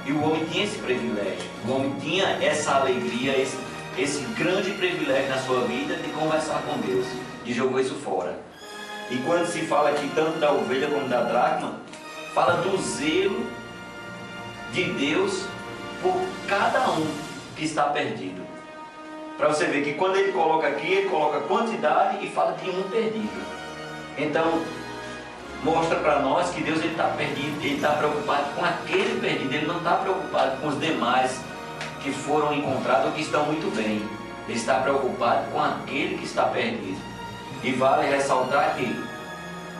E o homem tinha esse privilégio, o homem tinha essa alegria, esse grande privilégio na sua vida de conversar com Deus, e jogou isso fora. E quando se fala aqui tanto da ovelha como da dracma, fala do zelo de Deus por cada um que está perdido. Para você ver que quando ele coloca aqui, ele coloca quantidade e fala de um perdido. Então, mostra para nós que Deus está perdido, Ele está preocupado com aquele perdido, Ele não está preocupado com os demais que foram encontrados ou que estão muito bem. Ele está preocupado com aquele que está perdido. E vale ressaltar que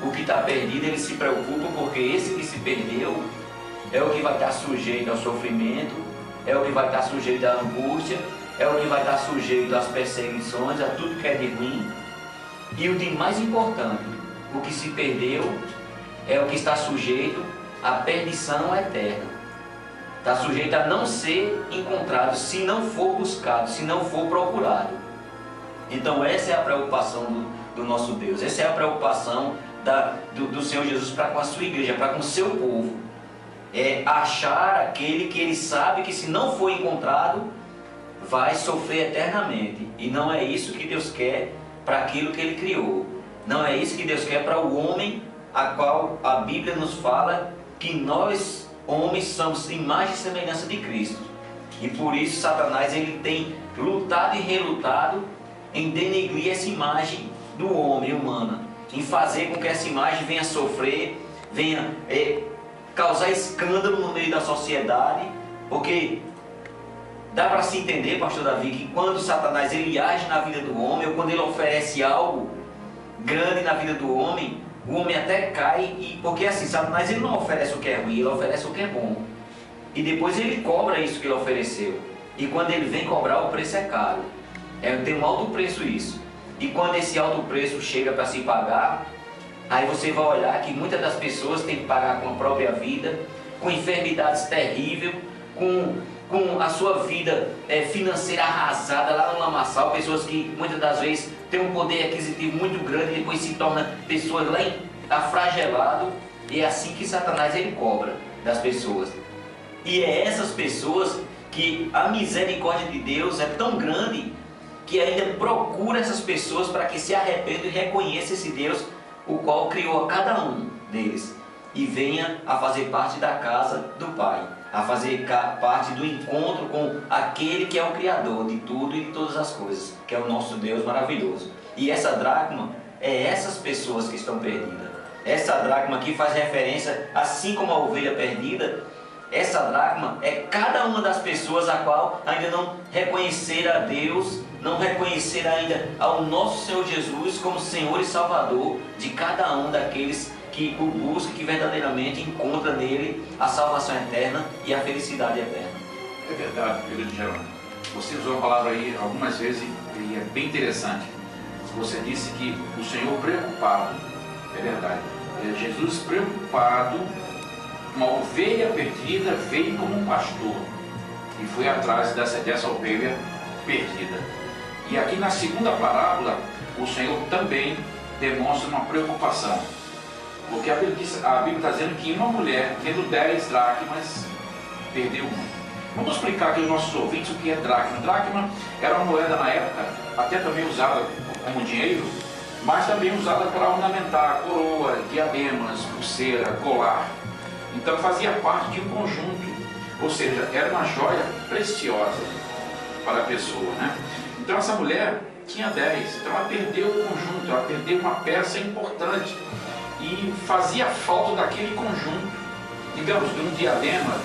o que está perdido, Ele se preocupa porque esse que se perdeu é o que vai estar sujeito ao sofrimento, é o que vai estar sujeito à angústia, é o que vai estar sujeito às perseguições, a tudo que é de ruim. E o de mais importante, o que se perdeu é o que está sujeito à perdição eterna. está sujeito a não ser encontrado se não for buscado, se não for procurado. Então essa é a preocupação do nosso Deus, essa é a preocupação do Senhor Jesus para com a sua igreja, para com o seu povo. É achar aquele que ele sabe que se não for encontrado, vai sofrer eternamente. E não é isso que Deus quer para aquilo que ele criou. Não é isso que Deus quer para o homem, a qual a Bíblia nos fala que nós, homens, somos imagem e semelhança de Cristo. E por isso Satanás ele tem lutado e relutado em denegrir essa imagem do homem humana, em fazer com que essa imagem venha sofrer, venha causar escândalo no meio da sociedade, porque dá para se entender, pastor Davi, que quando Satanás ele age na vida do homem, ou quando ele oferece algo grande na vida do homem, o homem até cai, porque assim, Satanás ele não oferece o que é ruim, ele oferece o que é bom. E depois ele cobra isso que ele ofereceu. E quando ele vem cobrar, o preço é caro. Tem um alto preço isso. E quando esse alto preço chega para se pagar, aí você vai olhar que muitas das pessoas têm que pagar com a própria vida, com enfermidades terríveis, com a sua vida financeira arrasada lá no lamaçal, pessoas que muitas das vezes têm um poder aquisitivo muito grande e depois se tornam pessoas lá afrageladas. E é assim que Satanás ele cobra das pessoas. E é essas pessoas que a misericórdia de Deus é tão grande que ainda procura essas pessoas para que se arrependam e reconheçam esse Deus, o qual criou a cada um deles, e venha a fazer parte da casa do Pai, a fazer parte do encontro com aquele que é o Criador de tudo e de todas as coisas, que é o nosso Deus maravilhoso. E essa dracma é essas pessoas que estão perdidas. Essa dracma aqui faz referência, assim como a ovelha perdida, essa dracma é cada uma das pessoas a qual ainda não reconhecer a Deus, não reconhecer ainda ao nosso Senhor Jesus como Senhor e Salvador de cada um daqueles que o busca, que verdadeiramente encontra nele a salvação eterna e a felicidade eterna. É verdade, querido Geraldo. Você usou a palavra aí algumas vezes e é bem interessante. Você disse que o Senhor preocupado, é verdade, Jesus preocupado, uma ovelha perdida veio como um pastor e foi atrás dessa ovelha perdida. E aqui na segunda parábola, o Senhor também demonstra uma preocupação. Porque a Bíblia está dizendo que uma mulher, tendo 10 dracmas, perdeu uma. Vamos explicar aqui aos nossos ouvintes o que é dracma. Dracma era uma moeda na época, até também usada como dinheiro, mas também usada para ornamentar coroa, diademas, pulseira, colar. Então fazia parte de um conjunto, ou seja, era uma joia preciosa para a pessoa, né? Então essa mulher tinha 10, então ela perdeu o conjunto, ela perdeu uma peça importante e fazia falta daquele conjunto, digamos, de um diadema,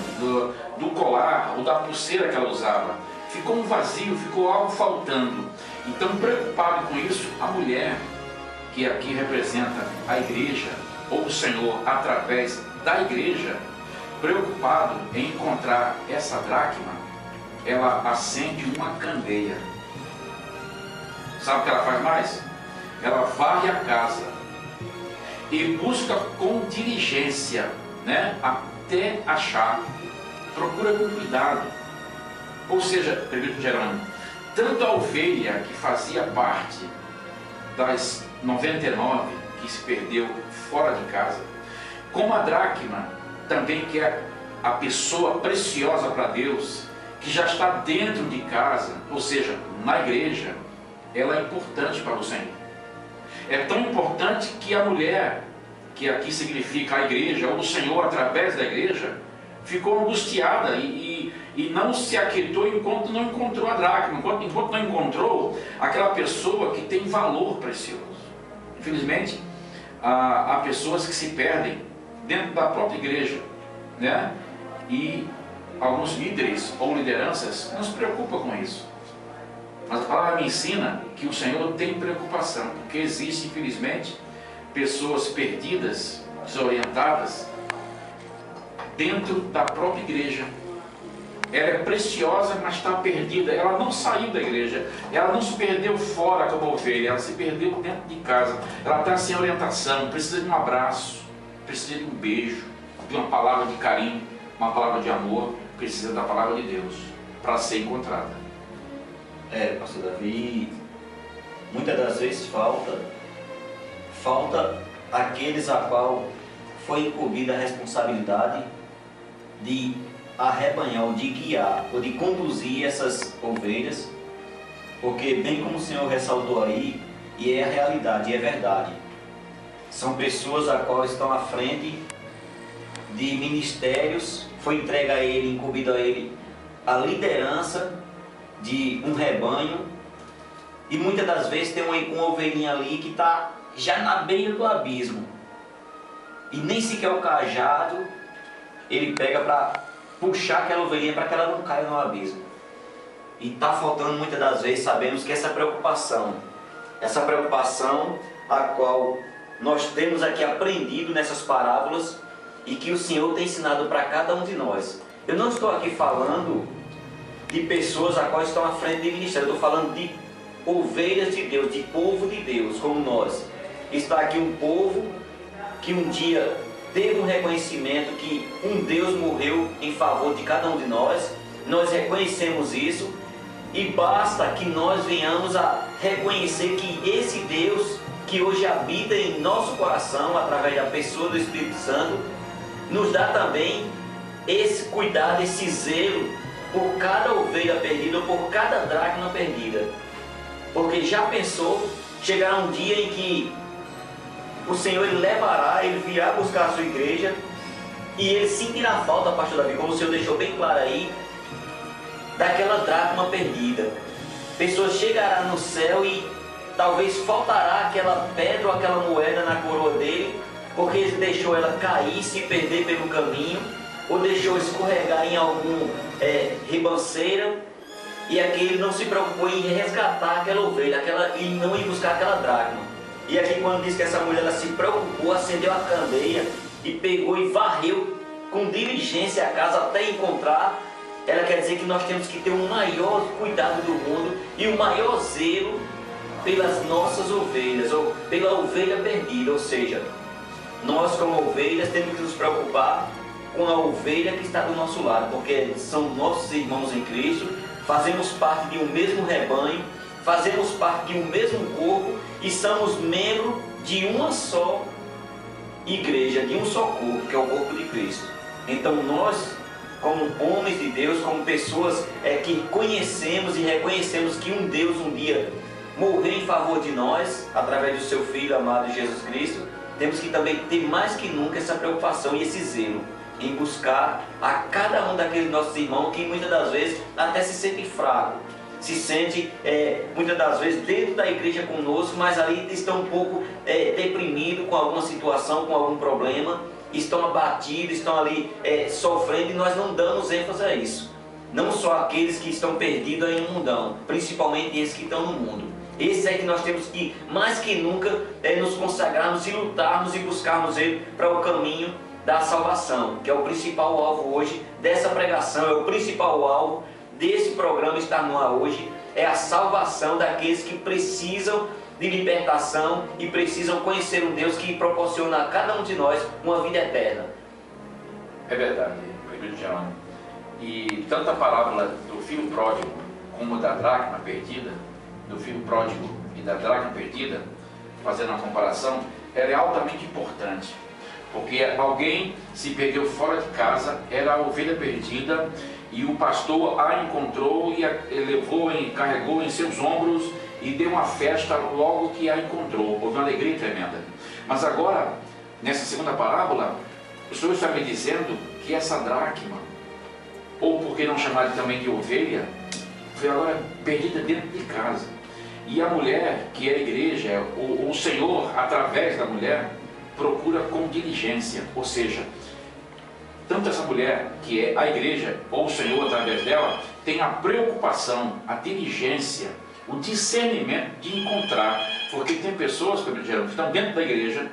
do colar ou da pulseira que ela usava. Ficou um vazio, ficou algo faltando. Então, preocupado com isso, a mulher, que aqui representa a igreja, ou o Senhor através da igreja, preocupado em encontrar essa dracma, ela acende uma candeia. Sabe o que ela faz mais? Ela varre a casa e busca com diligência, né, até achar, procura com cuidado. Ou seja, pergunta Geraldo, tanto a ovelha que fazia parte das 99 que se perdeu fora de casa, como a dracma também, que é a pessoa preciosa para Deus, que já está dentro de casa, ou seja, na igreja, ela é importante para o Senhor. É tão importante que a mulher, que aqui significa a igreja, ou o Senhor através da igreja, ficou angustiada e não se aquietou enquanto não encontrou a dracma, enquanto não encontrou aquela pessoa que tem valor precioso. Infelizmente, há pessoas que se perdem dentro da própria igreja, né? E alguns líderes ou lideranças não se preocupam com isso. Mas a palavra me ensina que o Senhor tem preocupação, porque existe, infelizmente, pessoas perdidas, desorientadas, dentro da própria igreja. Ela é preciosa, mas está perdida. Ela não saiu da igreja, ela não se perdeu fora como ovelha, ela se perdeu dentro de casa. Ela está sem orientação, precisa de um abraço, precisa de um beijo, de uma palavra de carinho, uma palavra de amor. precisa da palavra de Deus para ser encontrada. Pastor Davi, muitas das vezes falta aqueles a qual foi incumbida a responsabilidade de arrebanhar, ou de guiar, ou de conduzir essas ovelhas, porque bem como o Senhor ressaltou aí, e é a realidade, e é verdade, são pessoas a qual estão à frente de ministérios, foi entregue a ele, incumbido a ele, a liderança de um rebanho, e muitas das vezes tem uma ovelhinha ali que está já na beira do abismo, e nem sequer o cajado ele pega para puxar aquela ovelhinha para que ela não caia no abismo. E está faltando muitas das vezes, sabemos que essa preocupação a qual nós temos aqui aprendido nessas parábolas e que o Senhor tem ensinado para cada um de nós. Eu não estou aqui falando de pessoas a qual estão à frente de ministério, eu estou falando de ovelhas de Deus, de povo de Deus, como nós. Está aqui um povo que um dia teve um reconhecimento que um Deus morreu em favor de cada um de nós reconhecemos isso, e basta que nós venhamos a reconhecer que esse Deus que hoje habita em nosso coração, através da pessoa do Espírito Santo, nos dá também esse cuidado, esse zelo por cada ovelha perdida, ou por cada dracma perdida. Porque já pensou, chegará um dia em que o Senhor ele levará, ele virá buscar a sua igreja, e ele sentirá falta, pastor Davi, como o Senhor deixou bem claro aí, daquela dracma perdida. Pessoas chegarão no céu e talvez faltará aquela pedra ou aquela moeda na coroa dele, porque ele deixou ela cair, se perder pelo caminho, ou deixou escorregar em algum ribanceira, e aqui ele não se preocupou em resgatar aquela ovelha, e não ir buscar aquela dracma. E aqui quando diz que essa mulher ela se preocupou, acendeu a candeia e pegou e varreu com diligência a casa até encontrar, ela quer dizer que nós temos que ter um maior cuidado do mundo e um maior zelo pelas nossas ovelhas, ou pela ovelha perdida. Ou seja, nós como ovelhas temos que nos preocupar com a ovelha que está do nosso lado, porque são nossos irmãos em Cristo, fazemos parte de um mesmo rebanho, fazemos parte de um mesmo corpo e somos membros de uma só igreja, de um só corpo, que é o corpo de Cristo. Então nós, como homens de Deus, como pessoas que conhecemos e reconhecemos que um Deus um dia morreu em favor de nós, através do seu Filho amado Jesus Cristo, temos que também ter mais que nunca essa preocupação e esse zelo em buscar a cada um daqueles nossos irmãos que muitas das vezes até se sente fraco, se sente muitas das vezes dentro da igreja conosco, mas ali estão um pouco deprimidos com alguma situação, com algum problema, estão abatidos, estão ali sofrendo, e nós não damos ênfase a isso. Não só aqueles que estão perdidos em um mundão, principalmente esses que estão no mundo. Esses é que nós temos que, mais que nunca, nos consagrarmos e lutarmos e buscarmos ele para o caminho da salvação, que é o principal alvo hoje dessa pregação, é o principal alvo desse programa estar no ar hoje, é a salvação daqueles que precisam de libertação e precisam conhecer um Deus que proporciona a cada um de nós uma vida eterna. É verdade, querido Jean. E tanto a parábola do filho pródigo como da dracma perdida, do filho pródigo e da dracma perdida, fazendo a comparação, ela é altamente importante. Porque alguém se perdeu fora de casa, era a ovelha perdida, e o pastor a encontrou e a levou, carregou em seus ombros e deu uma festa logo que a encontrou. Houve uma alegria tremenda. Mas agora, nessa segunda parábola, o Senhor está me dizendo que essa dracma, ou por que não chamar também de ovelha, foi agora perdida dentro de casa. E a mulher, que é a igreja, o Senhor, através da mulher, procura com diligência, ou seja, tanto essa mulher, que é a igreja, ou o Senhor através dela, tem a preocupação, a diligência, o discernimento de encontrar, porque tem pessoas, que estão dentro da igreja,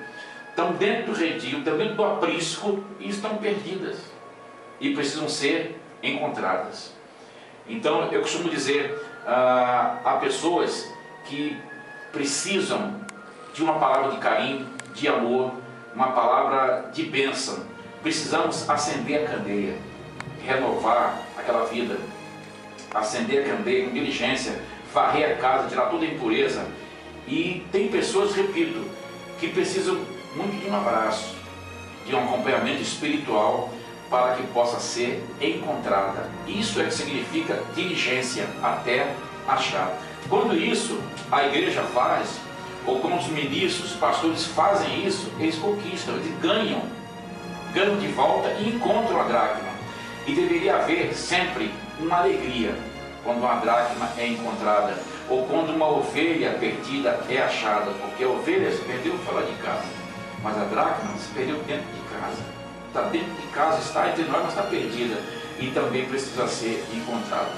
estão dentro do redil, estão dentro do aprisco e estão perdidas e precisam ser encontradas. Então eu costumo dizer, há pessoas que precisam de uma palavra de carinho, de amor, uma palavra de bênção. Precisamos acender a candeia. renovar aquela vida, acender a candeia com diligência, varrer a casa, tirar toda a impureza. E tem pessoas, repito, que precisam muito de um abraço, de um acompanhamento espiritual para que possa ser encontrada. Isso é que significa diligência, até achar. Quando isso a igreja faz, ou quando os ministros, os pastores fazem isso, eles conquistam, eles ganham de volta e encontram a dracma. E deveria haver sempre uma alegria quando uma dracma é encontrada, ou quando uma ovelha perdida é achada, porque a ovelha se perdeu fora de casa, mas a dracma se perdeu dentro de casa. Está dentro de casa, está entre nós, mas está perdida e também precisa ser encontrada.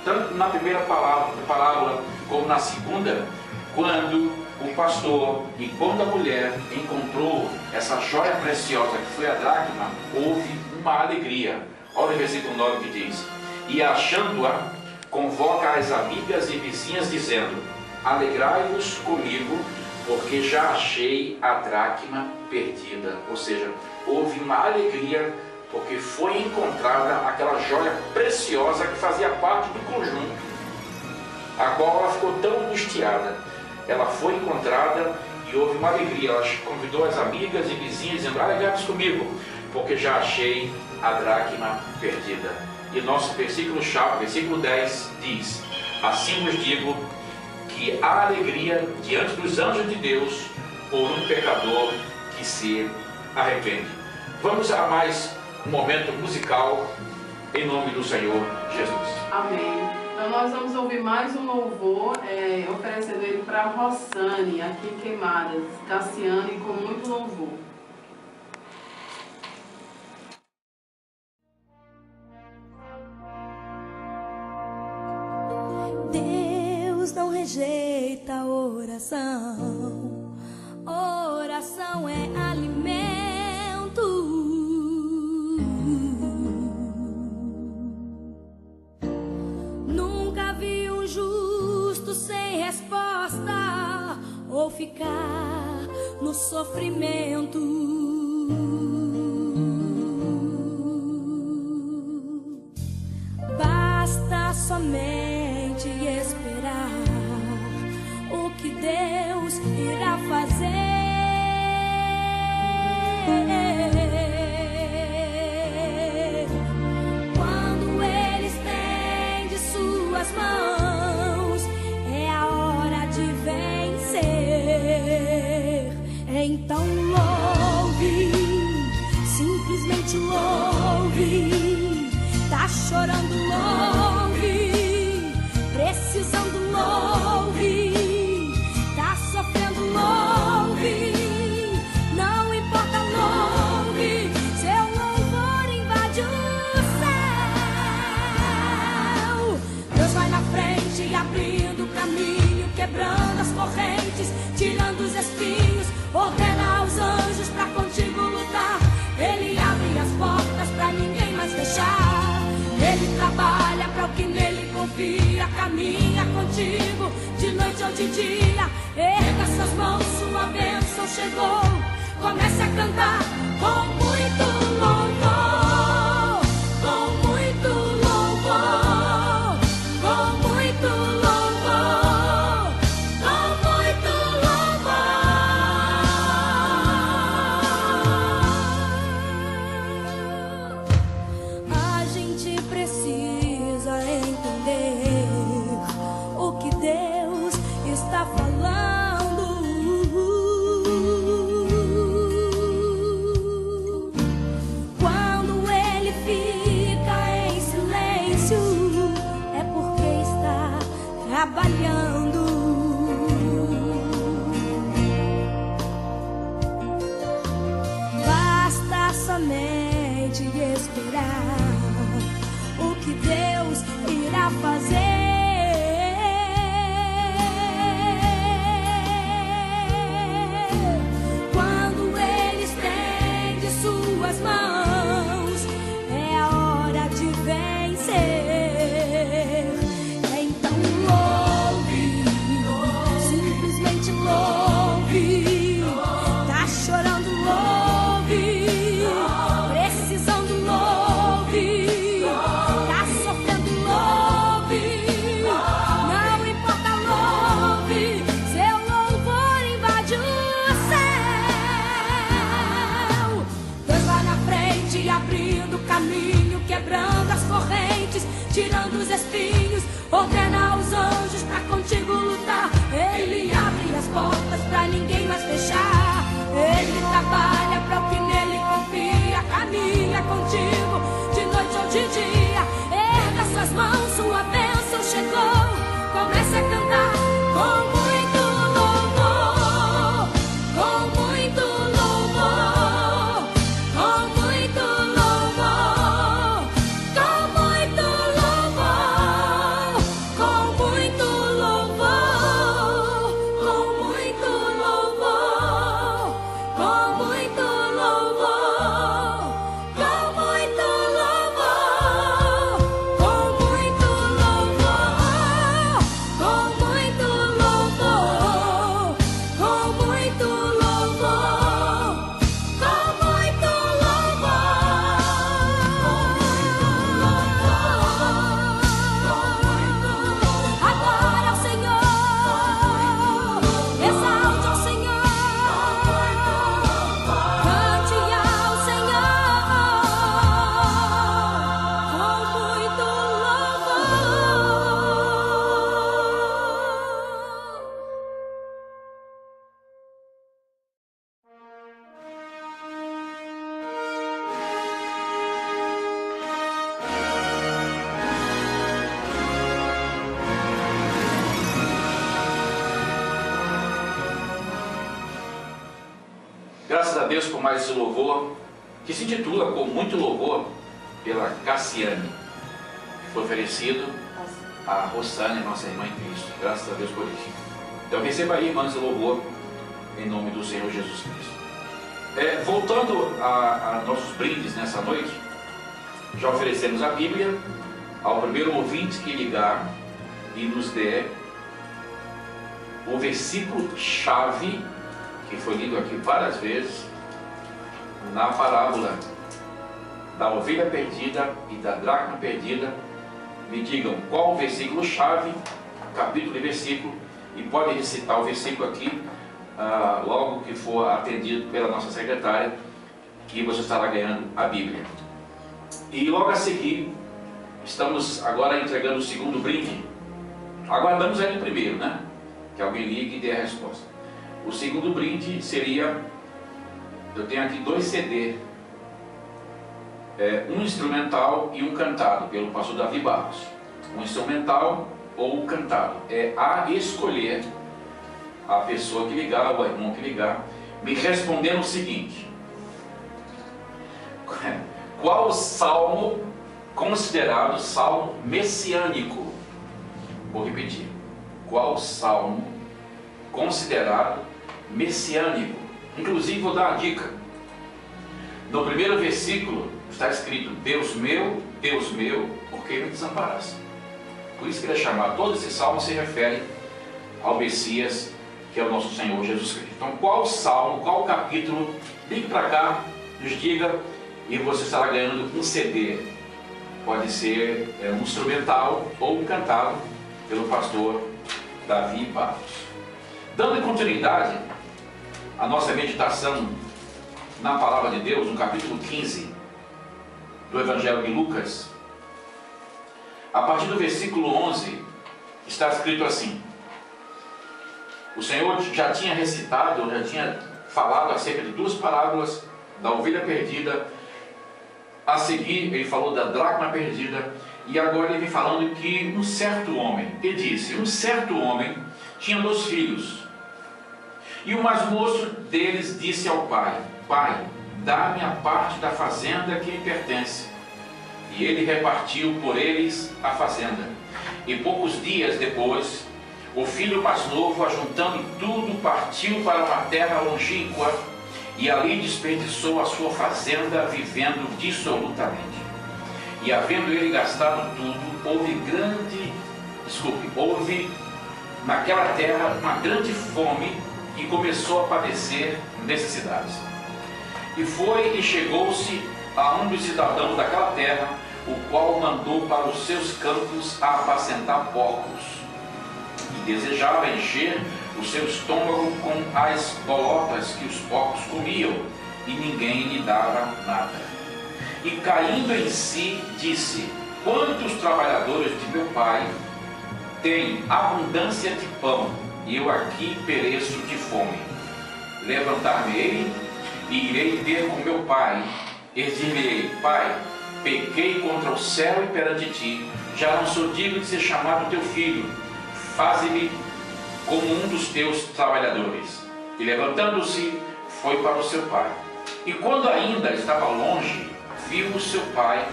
Tanto na primeira parábola como na segunda, quando o pastor e quando a mulher encontrou essa joia preciosa que foi a dracma, houve uma alegria. Olha o versículo 9 que diz: e achando-a, convoca as amigas e vizinhas dizendo: alegrai-vos comigo, porque já achei a dracma perdida. Ou seja, houve uma alegria porque foi encontrada aquela joia preciosa que fazia parte do conjunto, a qual ela ficou tão angustiada. Ela foi encontrada e houve uma alegria. Ela convidou as amigas e vizinhas dizendo: alegrai-vos comigo, porque já achei a dracma perdida. E nosso versículo-chave, versículo 10, diz: assim vos digo que há alegria diante dos anjos de Deus por um pecador que se arrepende. Vamos a mais um momento musical em nome do Senhor Jesus. Amém. Então nós vamos ouvir mais um louvor, oferecendo ele para Rossane, aqui em Queimadas, Cassiane, com muito louvor. Deus não rejeita a oração. Oração é alimento. Nunca vi um justo sem resposta ou ficar no sofrimento. Basta somente esperar o que Deus irá fazer. Quando Ele estende suas mãos, é a hora de vencer. Então louve, simplesmente louve. Tá chorando, louve. Precisando, louve. Tá sofrendo, louve. Não importa, louve. Seu louvor invade o céu. Deus vai na frente, abrindo o caminho, quebrando as correntes, tirando os espinhos. Ordena aos anjos pra contigo lutar. Ele abre as portas pra ninguém mais fechar. Ele trabalha para o que nele confia, caminha contigo de noite ou de dia. Erga suas mãos, sua bênção chegou. Comece a cantar com muito louvor, com muito louvor, com muito louvor, com muito louvor. A gente precisa entender o que Deus está falando. Quando Ele fica em silêncio, é porque está trabalhando. Basta somente esperar o que Deus irá fazer. Quando Ele estende suas mãos, é a hora de vencer. Então louve, simplesmente louve. Tá chorando, louve. Precisando, louve. espinhos, ordena aos anjos pra contigo lutar. Ele abre as portas pra ninguém mais fechar. Ele trabalha pra o que nele confia, caminha contigo de noite ou de dia. Erga suas mãos, sua bênção chegou. Comece a cantar com muito louvor, com muito louvor, com muito louvor, com muito louvor, com muito louvor, com muito louvor, com muito louvor, com muito louvor, com muito louvor, com muito louvor, com muito louvor, com muito louvor. Agora ao Senhor, exalte ao Senhor, cante ao Senhor, com muito louvor. Graças a Deus por mais esse louvor, que se intitula Com Muito Louvor, pela Cassiane, que foi oferecido a Rossane, nossa irmã em Cristo. Graças a Deus por isso. Então receba aí, irmãos, esse louvor, em nome do Senhor Jesus Cristo. Voltando a nossos brindes nessa noite, já oferecemos a Bíblia ao primeiro ouvinte que ligar e nos der o versículo-chave, que foi lido aqui várias vezes, na parábola da ovelha perdida e da dracma perdida. Me digam qual o versículo-chave, capítulo e versículo, e podem recitar o versículo aqui, logo que for atendido pela nossa secretária, que você estará ganhando a Bíblia. E logo a seguir, estamos agora entregando o segundo brinde. Aguardamos ainda o primeiro, né? Que alguém ligue e dê a resposta. O segundo brinde seria, eu tenho aqui 2 CD, um instrumental e um cantado, pelo pastor Davi Barros. Um instrumental ou um cantado. É a escolher a pessoa que ligar, ou o irmão que ligar, me respondendo o seguinte: qual o salmo considerado salmo messiânico? Vou repetir. Qual o salmo considerado messiânico? Inclusive vou dar uma dica. No primeiro versículo está escrito: Deus meu, por que me desamparaste? Por isso que ele é chamado. Todo esse salmo se refere ao Messias, que é o nosso Senhor Jesus Cristo. Então qual salmo, qual capítulo? Ligue para cá, nos diga, e você estará ganhando um CD. Pode ser um instrumental ou um cantado pelo pastor Davi Barros. Dando continuidade à nossa meditação na Palavra de Deus, no capítulo 15 do Evangelho de Lucas, a partir do versículo 11, está escrito assim: o Senhor já tinha recitado, já tinha falado acerca de 2 parábolas da ovelha perdida. A seguir, ele falou da dracma perdida, e agora ele vem falando que um certo homem, ele disse, um certo homem tinha 2 filhos, e o mais moço deles disse ao pai: Pai, dá-me a parte da fazenda que me pertence. E ele repartiu por eles a fazenda. E poucos dias depois, o filho mais novo, ajuntando tudo, partiu para uma terra longínqua, e ali desperdiçou a sua fazenda, vivendo dissolutamente. E havendo ele gastado tudo, houve naquela terra uma grande fome, e começou a padecer necessidades. E foi e chegou-se a um dos cidadãos daquela terra, o qual mandou para os seus campos a apacentar porcos, e desejava encher o seu estômago com as bolotas que os porcos comiam, e ninguém lhe dava nada. E caindo em si, disse: quantos trabalhadores de meu pai têm abundância de pão, e eu aqui pereço de fome. Levantar-me-ei e irei ter com meu pai, e dir-lhe-ei: Pai, pequei contra o céu e perante ti, já não sou digno de ser chamado teu filho, faze-me como um dos teus trabalhadores. E levantando-se, foi para o seu pai. E quando ainda estava longe, viu o seu pai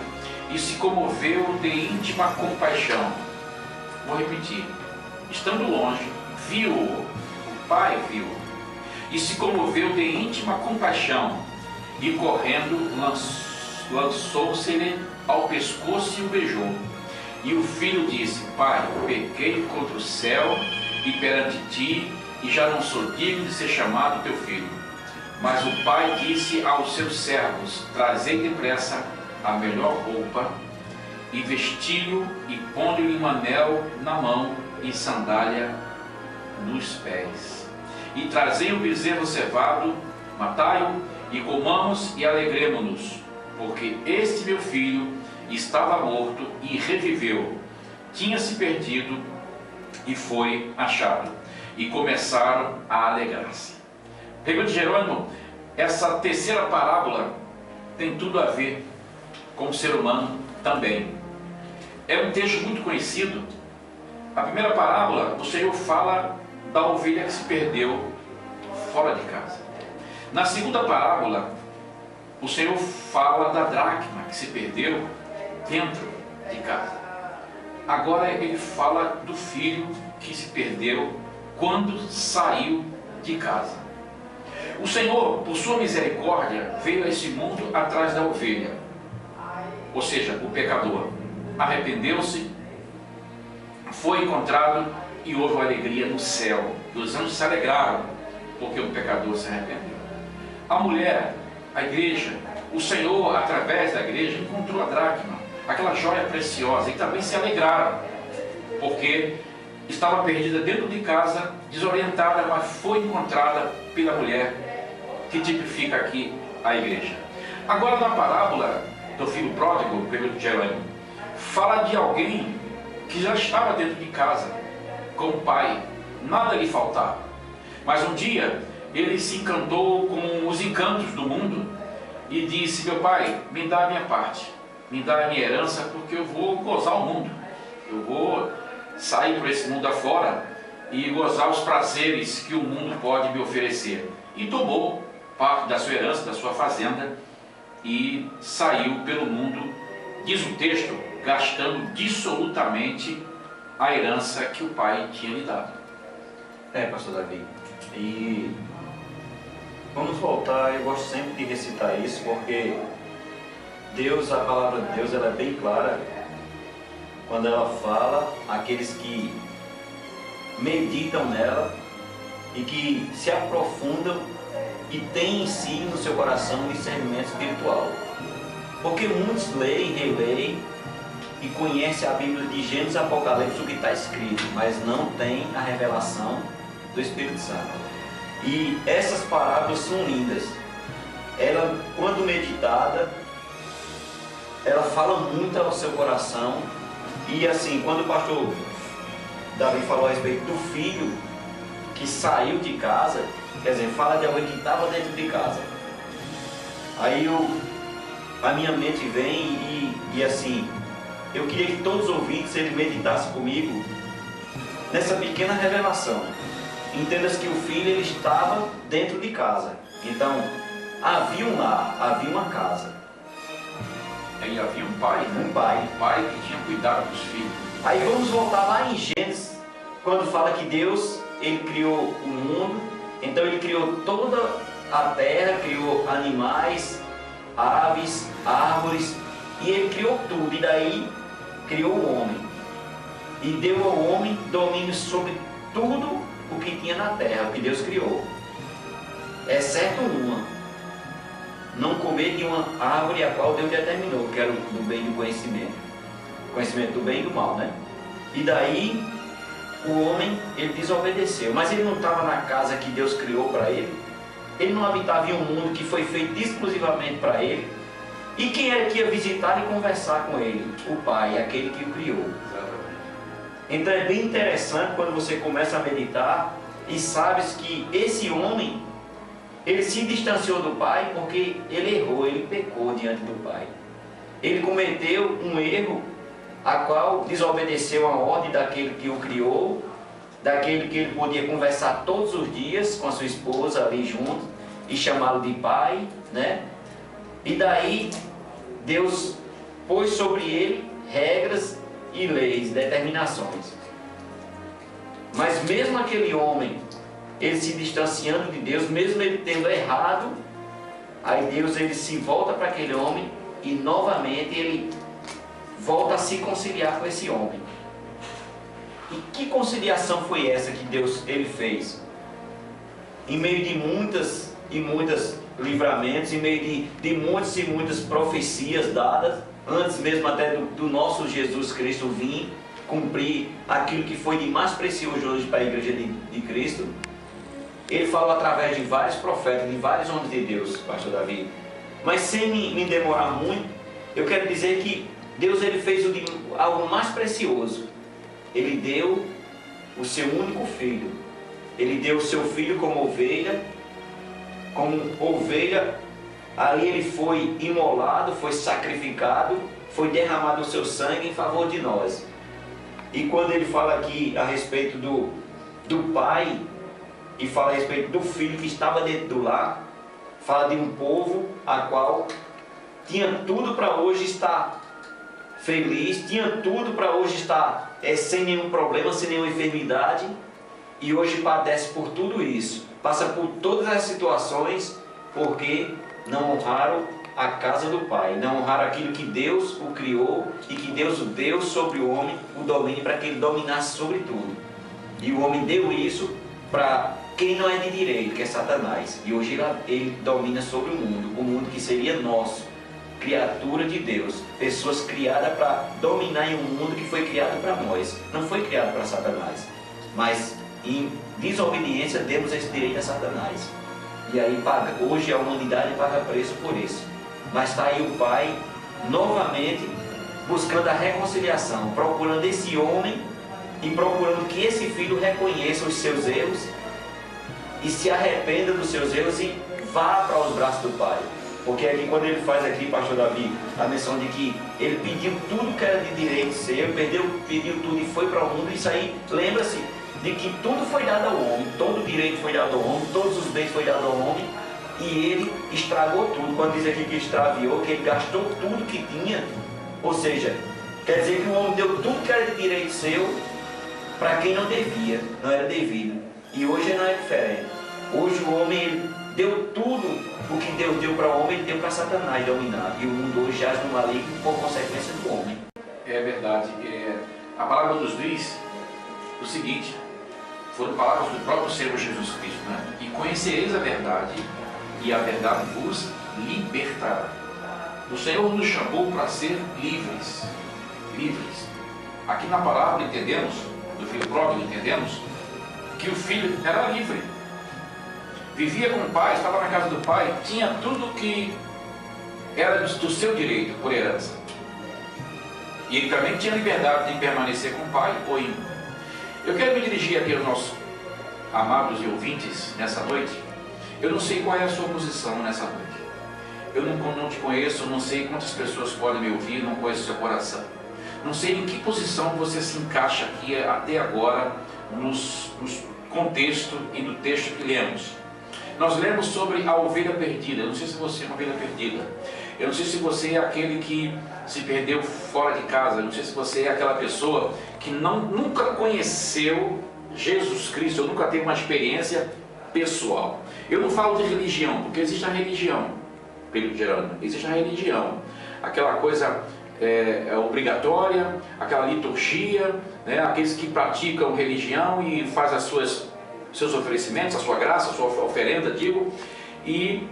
e se comoveu de íntima compaixão. Vou repetir. Estando longe, viu-o, o pai viu-o, e se comoveu de íntima compaixão, e correndo lançou-se-lhe ao pescoço e o beijou. E o filho disse: Pai, pequei contra o céu e perante ti, e já não sou digno de ser chamado teu filho. Mas o pai disse aos seus servos: Trazei depressa a melhor roupa, e vesti-o, e pondo-lhe um anel na mão e sandália nos pés. E trazei o bezerro cevado, matai-o, e comamos e alegremo-nos, porque este meu filho estava morto e reviveu, tinha-se perdido e foi achado. E começaram a alegrar-se. Rebelde Jerônimo, essa terceira parábola tem tudo a ver com o ser humano também. É um texto muito conhecido. A primeira parábola, o Senhor fala da ovelha que se perdeu fora de casa. Na segunda parábola, o Senhor fala da dracma que se perdeu dentro de casa. Agora ele fala do filho que se perdeu quando saiu de casa. O Senhor, por sua misericórdia, veio a esse mundo atrás da ovelha, ou seja, o pecador. Arrependeu-se, foi encontrado e houve uma alegria no céu. Os anjos se alegraram porque o pecador se arrependeu. A mulher, a igreja, o Senhor, através da igreja, encontrou a dracma, aquela joia preciosa, e também se alegraram porque estava perdida dentro de casa, desorientada, mas foi encontrada pela mulher, que tipifica aqui a igreja. Agora, na parábola do filho pródigo, Rebelde Jerônimo, fala de alguém que já estava dentro de casa com o pai, nada lhe faltava, mas um dia ele se encantou com os encantos do mundo e disse: Meu pai, me dá a minha parte, me dá a minha herança, porque eu vou gozar o mundo, eu vou sair por esse mundo afora e gozar os prazeres que o mundo pode me oferecer. E tomou parte da sua herança, da sua fazenda, e saiu pelo mundo, diz o texto, gastando dissolutamente a herança que o pai tinha lhe dado. Pastor Davi, e vamos voltar. Eu gosto sempre de recitar isso, porque Deus, a palavra de Deus, ela é bem clara quando ela fala aqueles que meditam nela e que se aprofundam e têm em si, no seu coração, discernimento espiritual. Porque muitos leem, releem e conhecem a Bíblia de Gênesis e Apocalipse, o que está escrito, mas não tem a revelação do Espírito Santo. E essas parábolas são lindas. Ela, quando meditada, ela fala muito ao seu coração. E assim, quando o pastor Davi falou a respeito do filho que saiu de casa, quer dizer, fala de alguém que estava dentro de casa. Aí a minha mente vem e assim, eu queria que todos os ouvintes eles meditassem comigo nessa pequena revelação. Entenda-se que o filho ele estava dentro de casa. Então, havia um lar, havia uma casa. E havia um pai, né? Um pai. Um pai que tinha cuidado dos filhos. Aí vamos voltar lá em Gênesis, quando fala que Deus, ele criou o mundo. Então ele criou toda a terra, criou animais, aves, árvores, e ele criou tudo. E daí criou o homem. E deu ao homem domínio sobre tudo o que tinha na terra, o que Deus criou. Exceto uma: não comer de uma árvore a qual Deus determinou, que era do bem e do conhecimento. Conhecimento do bem e do mal, né? E daí o homem, ele desobedeceu. Mas ele não estava na casa que Deus criou para ele. Ele não habitava em um mundo que foi feito exclusivamente para ele. E quem era que ia visitar e conversar com ele? O Pai, aquele que o criou. Então é bem interessante quando você começa a meditar e sabes que esse homem, ele se distanciou do Pai porque ele errou, ele pecou diante do Pai. Ele cometeu um erro a qual desobedeceu a ordem daquele que o criou, daquele que ele podia conversar todos os dias com a sua esposa ali junto e chamá-lo de pai, né? E daí Deus pôs sobre ele regras e leis, determinações. Mas mesmo aquele homem, ele se distanciando de Deus, mesmo ele tendo errado, aí Deus ele se volta para aquele homem e novamente ele volta a se conciliar com esse homem. E que conciliação foi essa que Deus ele fez? Em meio de muitas e muitas livramentos, em meio de muitas e muitas profecias dadas, antes mesmo até do nosso Jesus Cristo vir cumprir aquilo que foi de mais precioso hoje para a igreja de Cristo. Ele falou através de vários profetas, de vários homens de Deus, pastor Davi. Mas sem me demorar muito, eu quero dizer que Deus ele fez algo mais precioso. Ele deu o seu único filho. Ele deu o seu filho como ovelha. Ali ele foi imolado, foi sacrificado, foi derramado o seu sangue em favor de nós. E quando ele fala aqui a respeito do pai, e fala a respeito do filho que estava dentro do lar, fala de um povo a qual tinha tudo para hoje estar feliz, tinha tudo para hoje estar sem nenhum problema, sem nenhuma enfermidade, e hoje padece por tudo isso, passa por todas as situações, porque não honraram a casa do Pai, não honraram aquilo que Deus o criou e que Deus o deu sobre o homem, o domínio para que ele dominasse sobre tudo. E o homem deu isso para quem não é de direito, que é Satanás, e hoje ele domina sobre o mundo que seria nosso, criatura de Deus, pessoas criadas para dominar em um mundo que foi criado para nós, não foi criado para Satanás, mas em desobediência demos esse direito a Satanás. E aí hoje a humanidade paga preço por isso. Mas está aí o Pai novamente buscando a reconciliação, procurando esse homem e procurando que esse filho reconheça os seus erros e se arrependa dos seus erros e vá para os braços do Pai. Porque aqui quando ele faz aqui, pastor Davi, a menção de que ele pediu tudo que era de direito seu, pediu tudo e foi para o mundo, isso aí, lembra-se de que tudo foi dado ao homem, todo o direito foi dado ao homem, todos os bens foi dado ao homem, e ele estragou tudo. Quando diz aqui que extraviou, que ele gastou tudo que tinha, ou seja, quer dizer que o homem deu tudo que era de direito seu para quem não devia, não era devido. E hoje não é diferente. Hoje o homem ele deu tudo o que Deus deu para o homem, ele deu para Satanás dominar. E o mundo hoje jaz no maligno por consequência do homem. É verdade. A palavra nos diz o seguinte, foram palavras do próprio Senhor Jesus Cristo, né? E conhecereis a verdade, e a verdade vos libertará. O Senhor nos chamou para ser livres. Livres. Aqui na palavra entendemos, do filho pródigo entendemos, que o filho era livre. Vivia com o pai, estava na casa do pai, tinha tudo que era do seu direito, por herança. E ele também tinha liberdade de permanecer com o pai ou ir. Eu quero me dirigir aqui aos nossos amados e ouvintes nessa noite. Eu não sei qual é a sua posição nessa noite. Eu não te conheço, não sei quantas pessoas podem me ouvir, não conheço o seu coração. Não sei em que posição você se encaixa aqui até agora nos contexto e do texto que lemos. Nós lemos sobre a ovelha perdida. Eu não sei se você é uma ovelha perdida. Eu não sei se você é aquele que se perdeu fora de casa. Eu não sei se você é aquela pessoa que nunca conheceu Jesus Cristo. Eu nunca teve uma experiência pessoal. Eu não falo de religião, porque existe a religião, Pedro Gerando. Existe a religião. Aquela coisa obrigatória, aquela liturgia, né? Aqueles que praticam religião e fazem seus oferecimentos, a sua graça, a sua oferenda, digo, e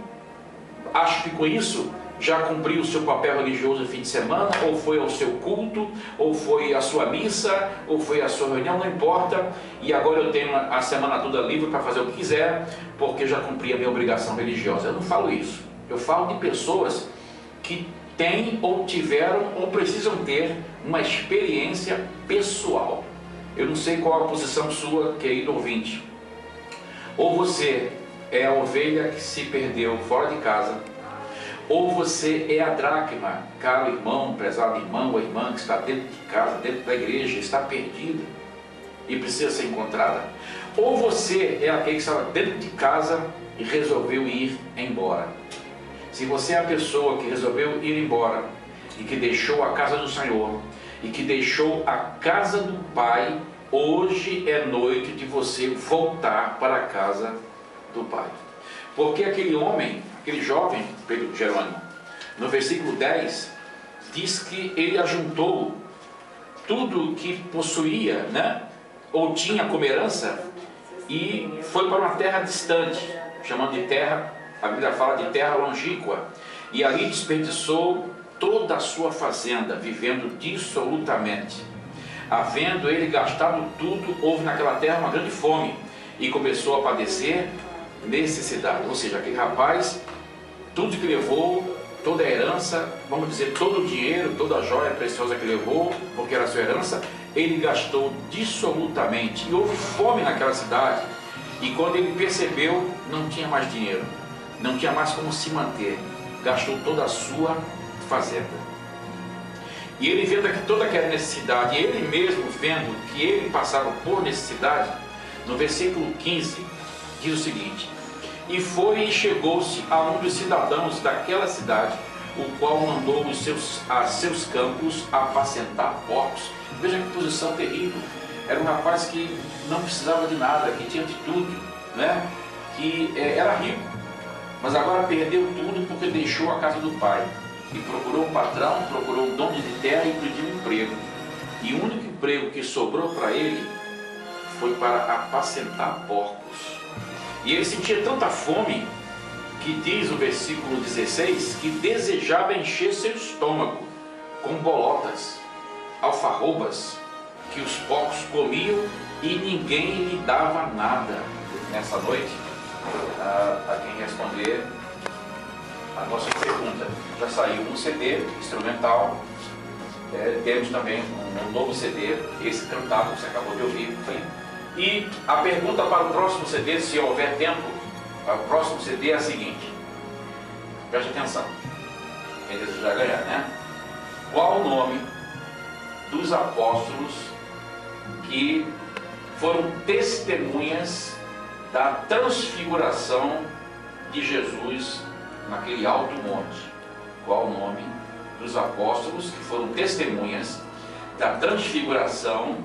acho que com isso já cumpriu o seu papel religioso no fim de semana, ou foi ao seu culto, ou foi à sua missa, ou foi à sua reunião, não importa, e agora eu tenho a semana toda livre para fazer o que quiser, porque eu já cumpri a minha obrigação religiosa. Eu não falo isso, eu falo de pessoas que têm ou tiveram ou precisam ter uma experiência pessoal. Eu não sei qual a posição sua, querido ouvinte. Ou você é a ovelha que se perdeu fora de casa, ou você é a dracma, caro irmão, prezado irmão ou irmã que está dentro de casa, dentro da igreja, está perdida e precisa ser encontrada. Ou você é aquele que estava dentro de casa e resolveu ir embora. Se você é a pessoa que resolveu ir embora e que deixou a casa do Senhor e que deixou a casa do Pai, hoje é noite de você voltar para a casa do Pai. Porque aquele homem, aquele jovem, Pedro Jerônimo, no versículo 10, diz que ele ajuntou tudo que possuía, né? Ou tinha como herança, e foi para uma terra distante, chamando de terra, a Bíblia fala de terra longínqua, e ali desperdiçou toda a sua fazenda, vivendo dissolutamente. Havendo ele gastado tudo, houve naquela terra uma grande fome, e começou a padecer necessidade. Ou seja, aquele rapaz, tudo que levou, toda a herança, vamos dizer, todo o dinheiro, toda a joia preciosa que levou, porque era sua herança, ele gastou dissolutamente, e houve fome naquela cidade, e quando ele percebeu, não tinha mais dinheiro, não tinha mais como se manter, gastou toda a sua fazenda. E ele vendo aqui toda aquela necessidade, e ele mesmo vendo que ele passava por necessidade, no versículo 15, diz o seguinte: e foi e chegou-se a um dos cidadãos daquela cidade, o qual mandou a seus campos apacentar porcos. Veja que posição terrível. Era um rapaz que não precisava de nada, que tinha de tudo, né? Que era rico, mas agora perdeu tudo porque deixou a casa do pai. E procurou um patrão, procurou um dono de terra e pediu um emprego. E o único emprego que sobrou para ele foi para apacentar porcos. E ele sentia tanta fome que diz o versículo 16 que desejava encher seu estômago com bolotas, alfarrobas que os porcos comiam e ninguém lhe dava nada. Nessa noite, a quem responder a nossa pergunta, já saiu um CD instrumental, temos também um novo CD, esse cantado que você acabou de ouvir. E a pergunta para o próximo CD, se houver tempo, para o próximo CD é a seguinte: preste atenção, quem desejar ganhar, né? Qual o nome dos apóstolos que foram testemunhas da transfiguração de Jesus naquele alto monte? Qual o nome dos apóstolos que foram testemunhas da transfiguração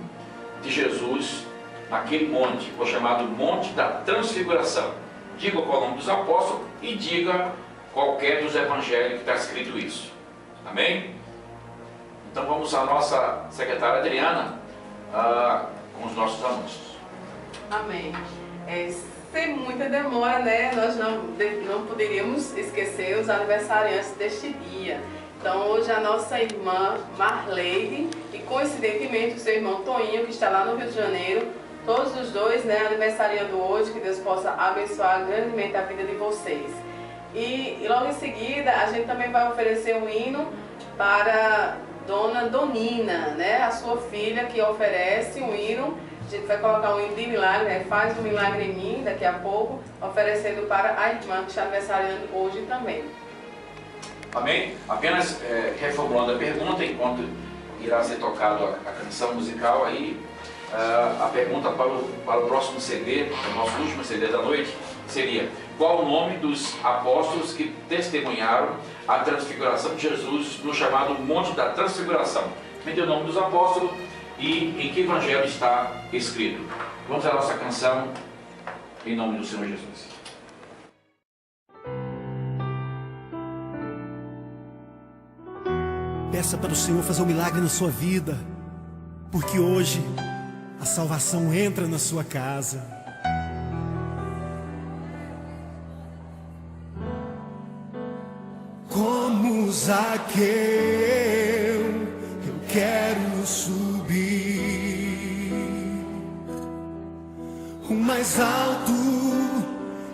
de Jesus naquele monte, o chamado Monte da Transfiguração? Diga qual o nome dos apóstolos e diga qualquer dos evangelhos que está escrito isso. Amém? Então vamos à nossa secretária Adriana com os nossos anúncios. Amém. Sem muita demora, né? Nós não poderíamos esquecer os aniversariantes deste dia. Então hoje a nossa irmã Marleide e coincidentemente o seu irmão Toinho, que está lá no Rio de Janeiro, todos os dois, né, aniversariando hoje, que Deus possa abençoar grandemente a vida de vocês. E logo em seguida a gente também vai oferecer um hino para Dona Donina, né, a sua filha, que oferece um hino. A gente vai colocar um hino de milagre, né, faz um milagre em mim, daqui a pouco, oferecendo para a irmã que está aniversariando hoje também. Amém? Apenas reformulando a pergunta, enquanto irá ser tocado a canção musical aí, a pergunta para o próximo CD, o nosso último CD da noite, seria: qual o nome dos apóstolos que testemunharam a transfiguração de Jesus no chamado Monte da Transfiguração? Me dê o nome dos apóstolos e em que evangelho está escrito. Vamos à nossa canção, em nome do Senhor Jesus. Peça para o Senhor fazer um milagre na sua vida, porque hoje a salvação entra na sua casa. Como Zaqueu, eu quero subir o mais alto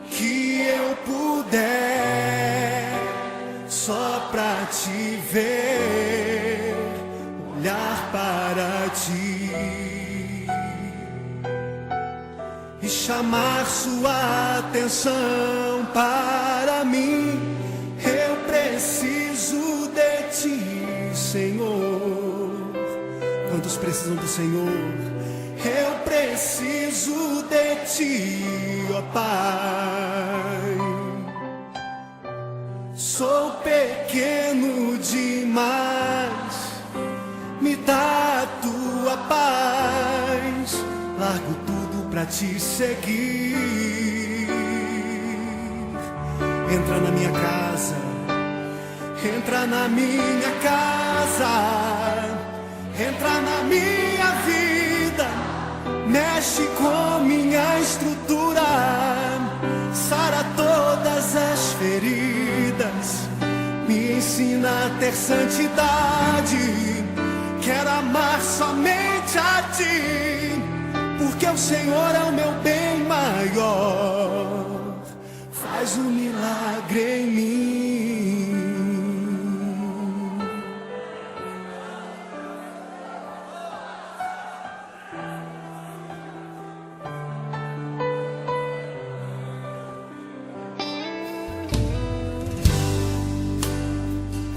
que eu puder, só pra te ver, olhar para ti e chamar sua atenção para mim. Eu preciso de ti, Senhor. Quantos precisam do Senhor? Eu preciso de ti, ó Pai. Sou pequeno demais, me dá a tua paz. Largo tudo pra te seguir. Entra na minha casa, entra na minha casa, entra na minha vida, mexe com minha estrutura, sara todas as feridas, me ensina a ter santidade. Quero amar somente a ti, porque o Senhor é o meu bem maior. Faz um milagre em mim.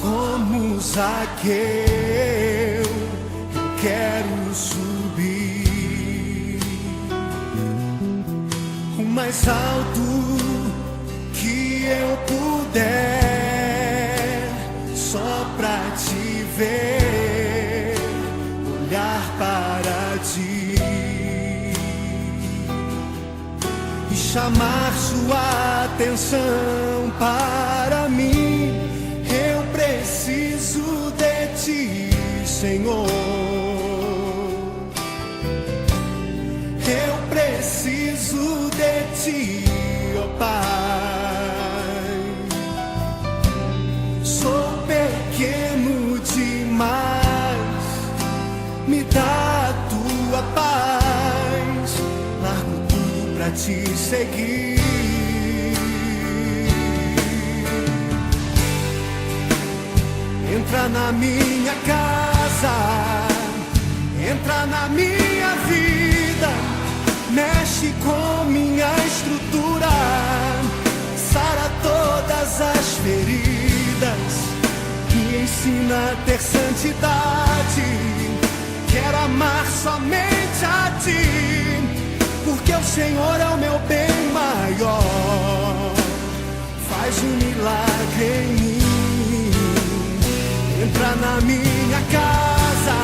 Como Zaqueu, eu quero subir o mais alto que eu puder, só pra te ver, olhar para ti e chamar sua atenção para mim. Eu preciso de ti, Senhor. Eu preciso de ti, ó Pai. Sou pequeno demais, me dá a tua paz. Largo tudo pra te seguir. Entra na minha casa, entra na minha vida, mexe com minha estrutura, sara todas as feridas, me ensina a ter santidade. Quero amar somente a ti, porque o Senhor é o meu bem maior. Faz um milagre em mim. Entra na minha casa,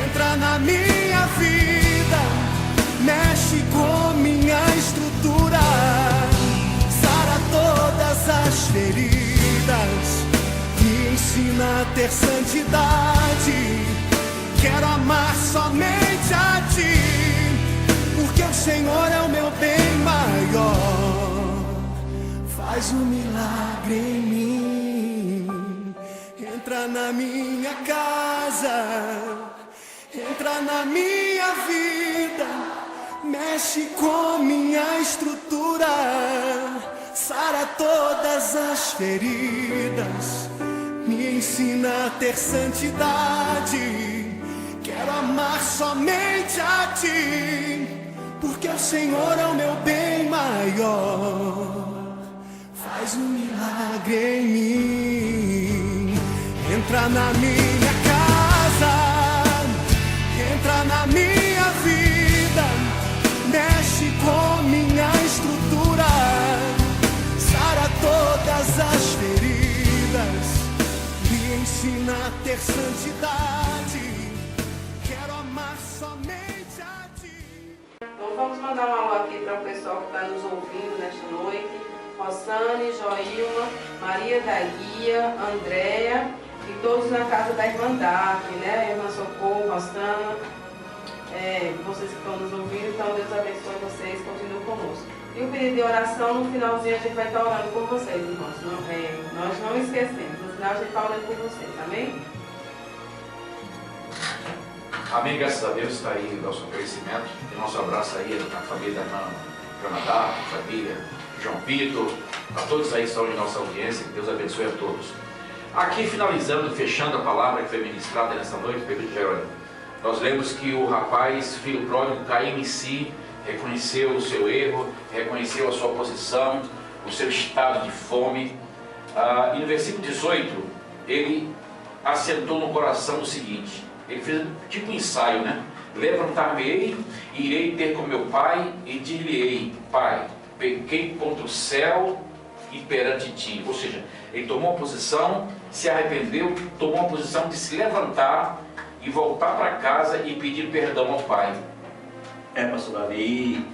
entra na minha vida, mexe com minha estrutura, sara todas as feridas, me ensina a ter santidade. Quero amar somente a ti, porque o Senhor é o meu bem maior. Faz um milagre em mim. Entra na minha casa, entra na minha vida, mexe com minha estrutura, sara todas as feridas, me ensina a ter santidade. Quero amar somente a ti, porque o Senhor é o meu bem maior. Faz um milagre em mim. Entra na minha casa, entra na minha vida, mexe com minha estrutura, sara todas as feridas, me ensina a ter santidade. Quero amar somente a ti. Então vamos mandar um alô aqui para o pessoal que está nos ouvindo nesta noite. Rossane, Joilma, Maria da Guia, Andréia e todos na casa da Irmandade, né? Irmã Socorro, Rossana, vocês que estão nos ouvindo, então Deus abençoe vocês, continuem conosco. E o pedido de oração, no finalzinho a gente vai estar orando por vocês, irmãos. Nós não esquecemos, no final a gente está orando por vocês, amém? Amém, graças a Deus, está aí o nosso conhecimento. E nosso abraço aí na família da irmã Jonadá, família João Vitor, a todos aí que estão em nossa audiência, que Deus abençoe a todos. Aqui finalizando, fechando a palavra que foi ministrada nessa noite, Pedro Jerônimo, nós lemos que o rapaz, filho pródigo, caiu em si, reconheceu o seu erro, reconheceu a sua posição, o seu estado de fome. E no versículo 18, ele assentou no coração o seguinte, ele fez tipo um ensaio, né? Levantar-me-ei, irei ter com meu pai e dir-lhe-ei: Pai, pequei contra o céu e perante ti. Ou seja, ele tomou uma posição, se arrependeu, tomou uma posição de se levantar e voltar para casa e pedir perdão ao pai. Pastor Davi, e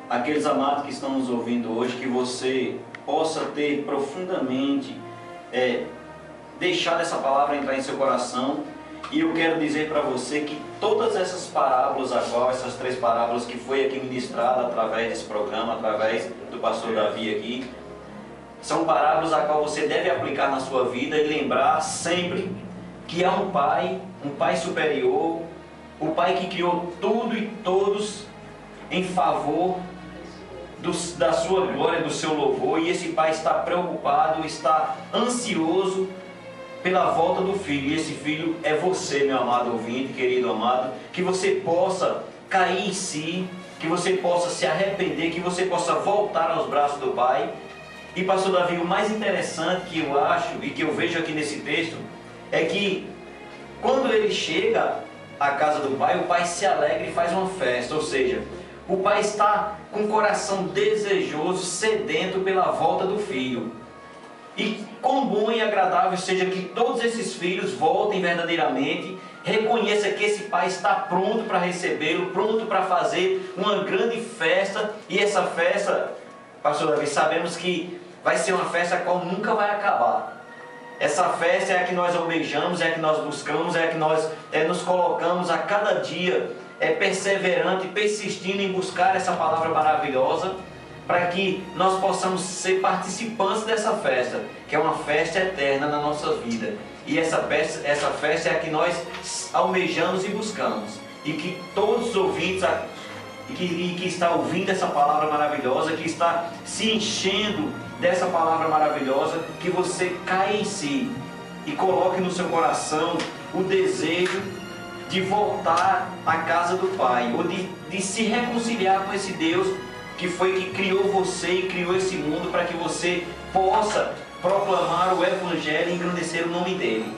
aqueles amados que estão nos ouvindo hoje, que você possa ter profundamente deixado essa palavra entrar em seu coração. E eu quero dizer para você que todas essas parábolas, essas 3 parábolas que foi aqui ministrada através desse programa, através do pastor Davi aqui, são parábolas a qual você deve aplicar na sua vida e lembrar sempre que há um pai superior, o pai que criou tudo e todos em favor da sua glória, do seu louvor, e esse pai está preocupado, está ansioso pela volta do filho, e esse filho é você, meu amado ouvinte, querido amado, que você possa cair em si, que você possa se arrepender, que você possa voltar aos braços do pai. E pastor Davi, o mais interessante que eu acho e que eu vejo aqui nesse texto é que quando ele chega à casa do pai, o pai se alegra e faz uma festa, ou seja, o pai está com o coração desejoso, sedento pela volta do filho. E quão bom e agradável seja que todos esses filhos voltem verdadeiramente, reconheça que esse pai está pronto para recebê-lo, pronto para fazer uma grande festa. E essa festa, pastor Davi, sabemos que vai ser uma festa a qual nunca vai acabar. Essa festa é a que nós almejamos, é a que nós buscamos, é a que nós nos colocamos a cada dia, perseverante, persistindo em buscar essa palavra maravilhosa, para que nós possamos ser participantes dessa festa, que é uma festa eterna na nossa vida. E essa festa é a que nós almejamos e buscamos. E que todos os ouvintes que está ouvindo essa palavra maravilhosa, que está se enchendo dessa palavra maravilhosa, que você caia em si e coloque no seu coração o desejo de voltar à casa do Pai, ou de se reconciliar com esse Deus que criou você e criou esse mundo, para que você possa proclamar o Evangelho e engrandecer o nome dele.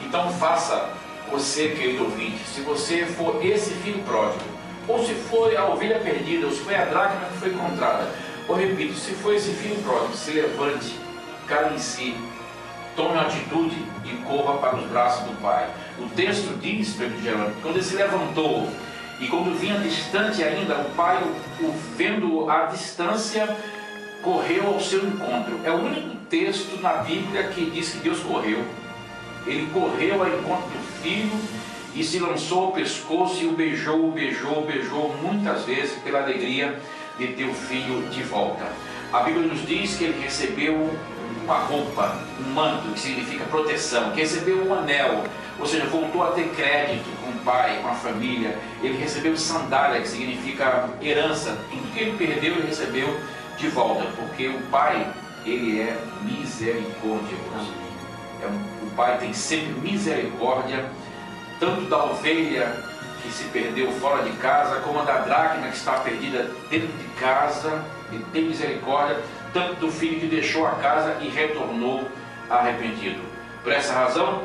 Então faça você, querido ouvinte, se você for esse filho pródigo, ou se for a ovelha perdida, ou se foi a dracma que foi encontrada, ou repito, se for esse filho pródigo, se levante, caia em si, tome uma atitude e corra para os braços do Pai. O texto diz, Pedro Jerônimo, quando ele se levantou e quando vinha distante ainda, o pai, o vendo à distância, correu ao seu encontro. É o único texto na Bíblia que diz que Deus correu. Ele correu ao encontro do filho e se lançou ao pescoço e o beijou muitas vezes pela alegria de ter o filho de volta. A Bíblia nos diz que ele recebeu uma roupa, um manto, que significa proteção, que recebeu um anel, ou seja, voltou a ter crédito com o pai, com a família. Ele recebeu sandália, que significa herança. Tudo que ele perdeu, ele recebeu de volta, porque o pai, ele é misericordioso. O pai tem sempre misericórdia, tanto da ovelha que se perdeu fora de casa, como da dracma que está perdida dentro de casa. Ele tem misericórdia, tanto do filho que deixou a casa e retornou arrependido. Por essa razão,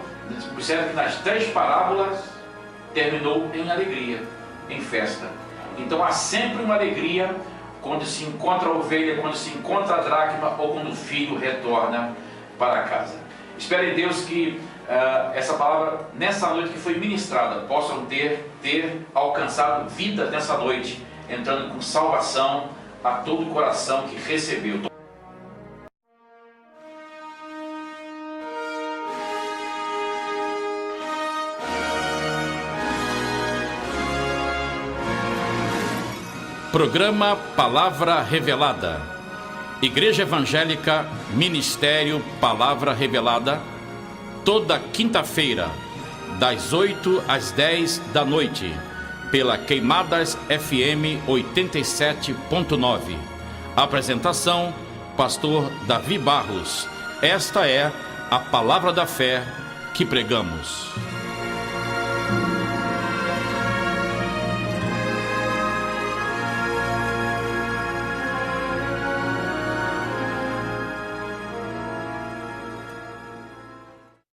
observe que nas 3 parábolas terminou em alegria, em festa. Então há sempre uma alegria quando se encontra a ovelha, quando se encontra a dracma ou quando o filho retorna para casa. Espero em Deus que essa palavra, nessa noite que foi ministrada, possam ter alcançado vida nessa noite, entrando com salvação a todo o coração que recebeu. Programa Palavra Revelada. Igreja Evangélica Ministério Palavra Revelada, toda quinta-feira, das 8 às 10 da noite, pela Queimadas FM 87.9. Apresentação, Pastor Davi Barros. Esta é a palavra da fé que pregamos.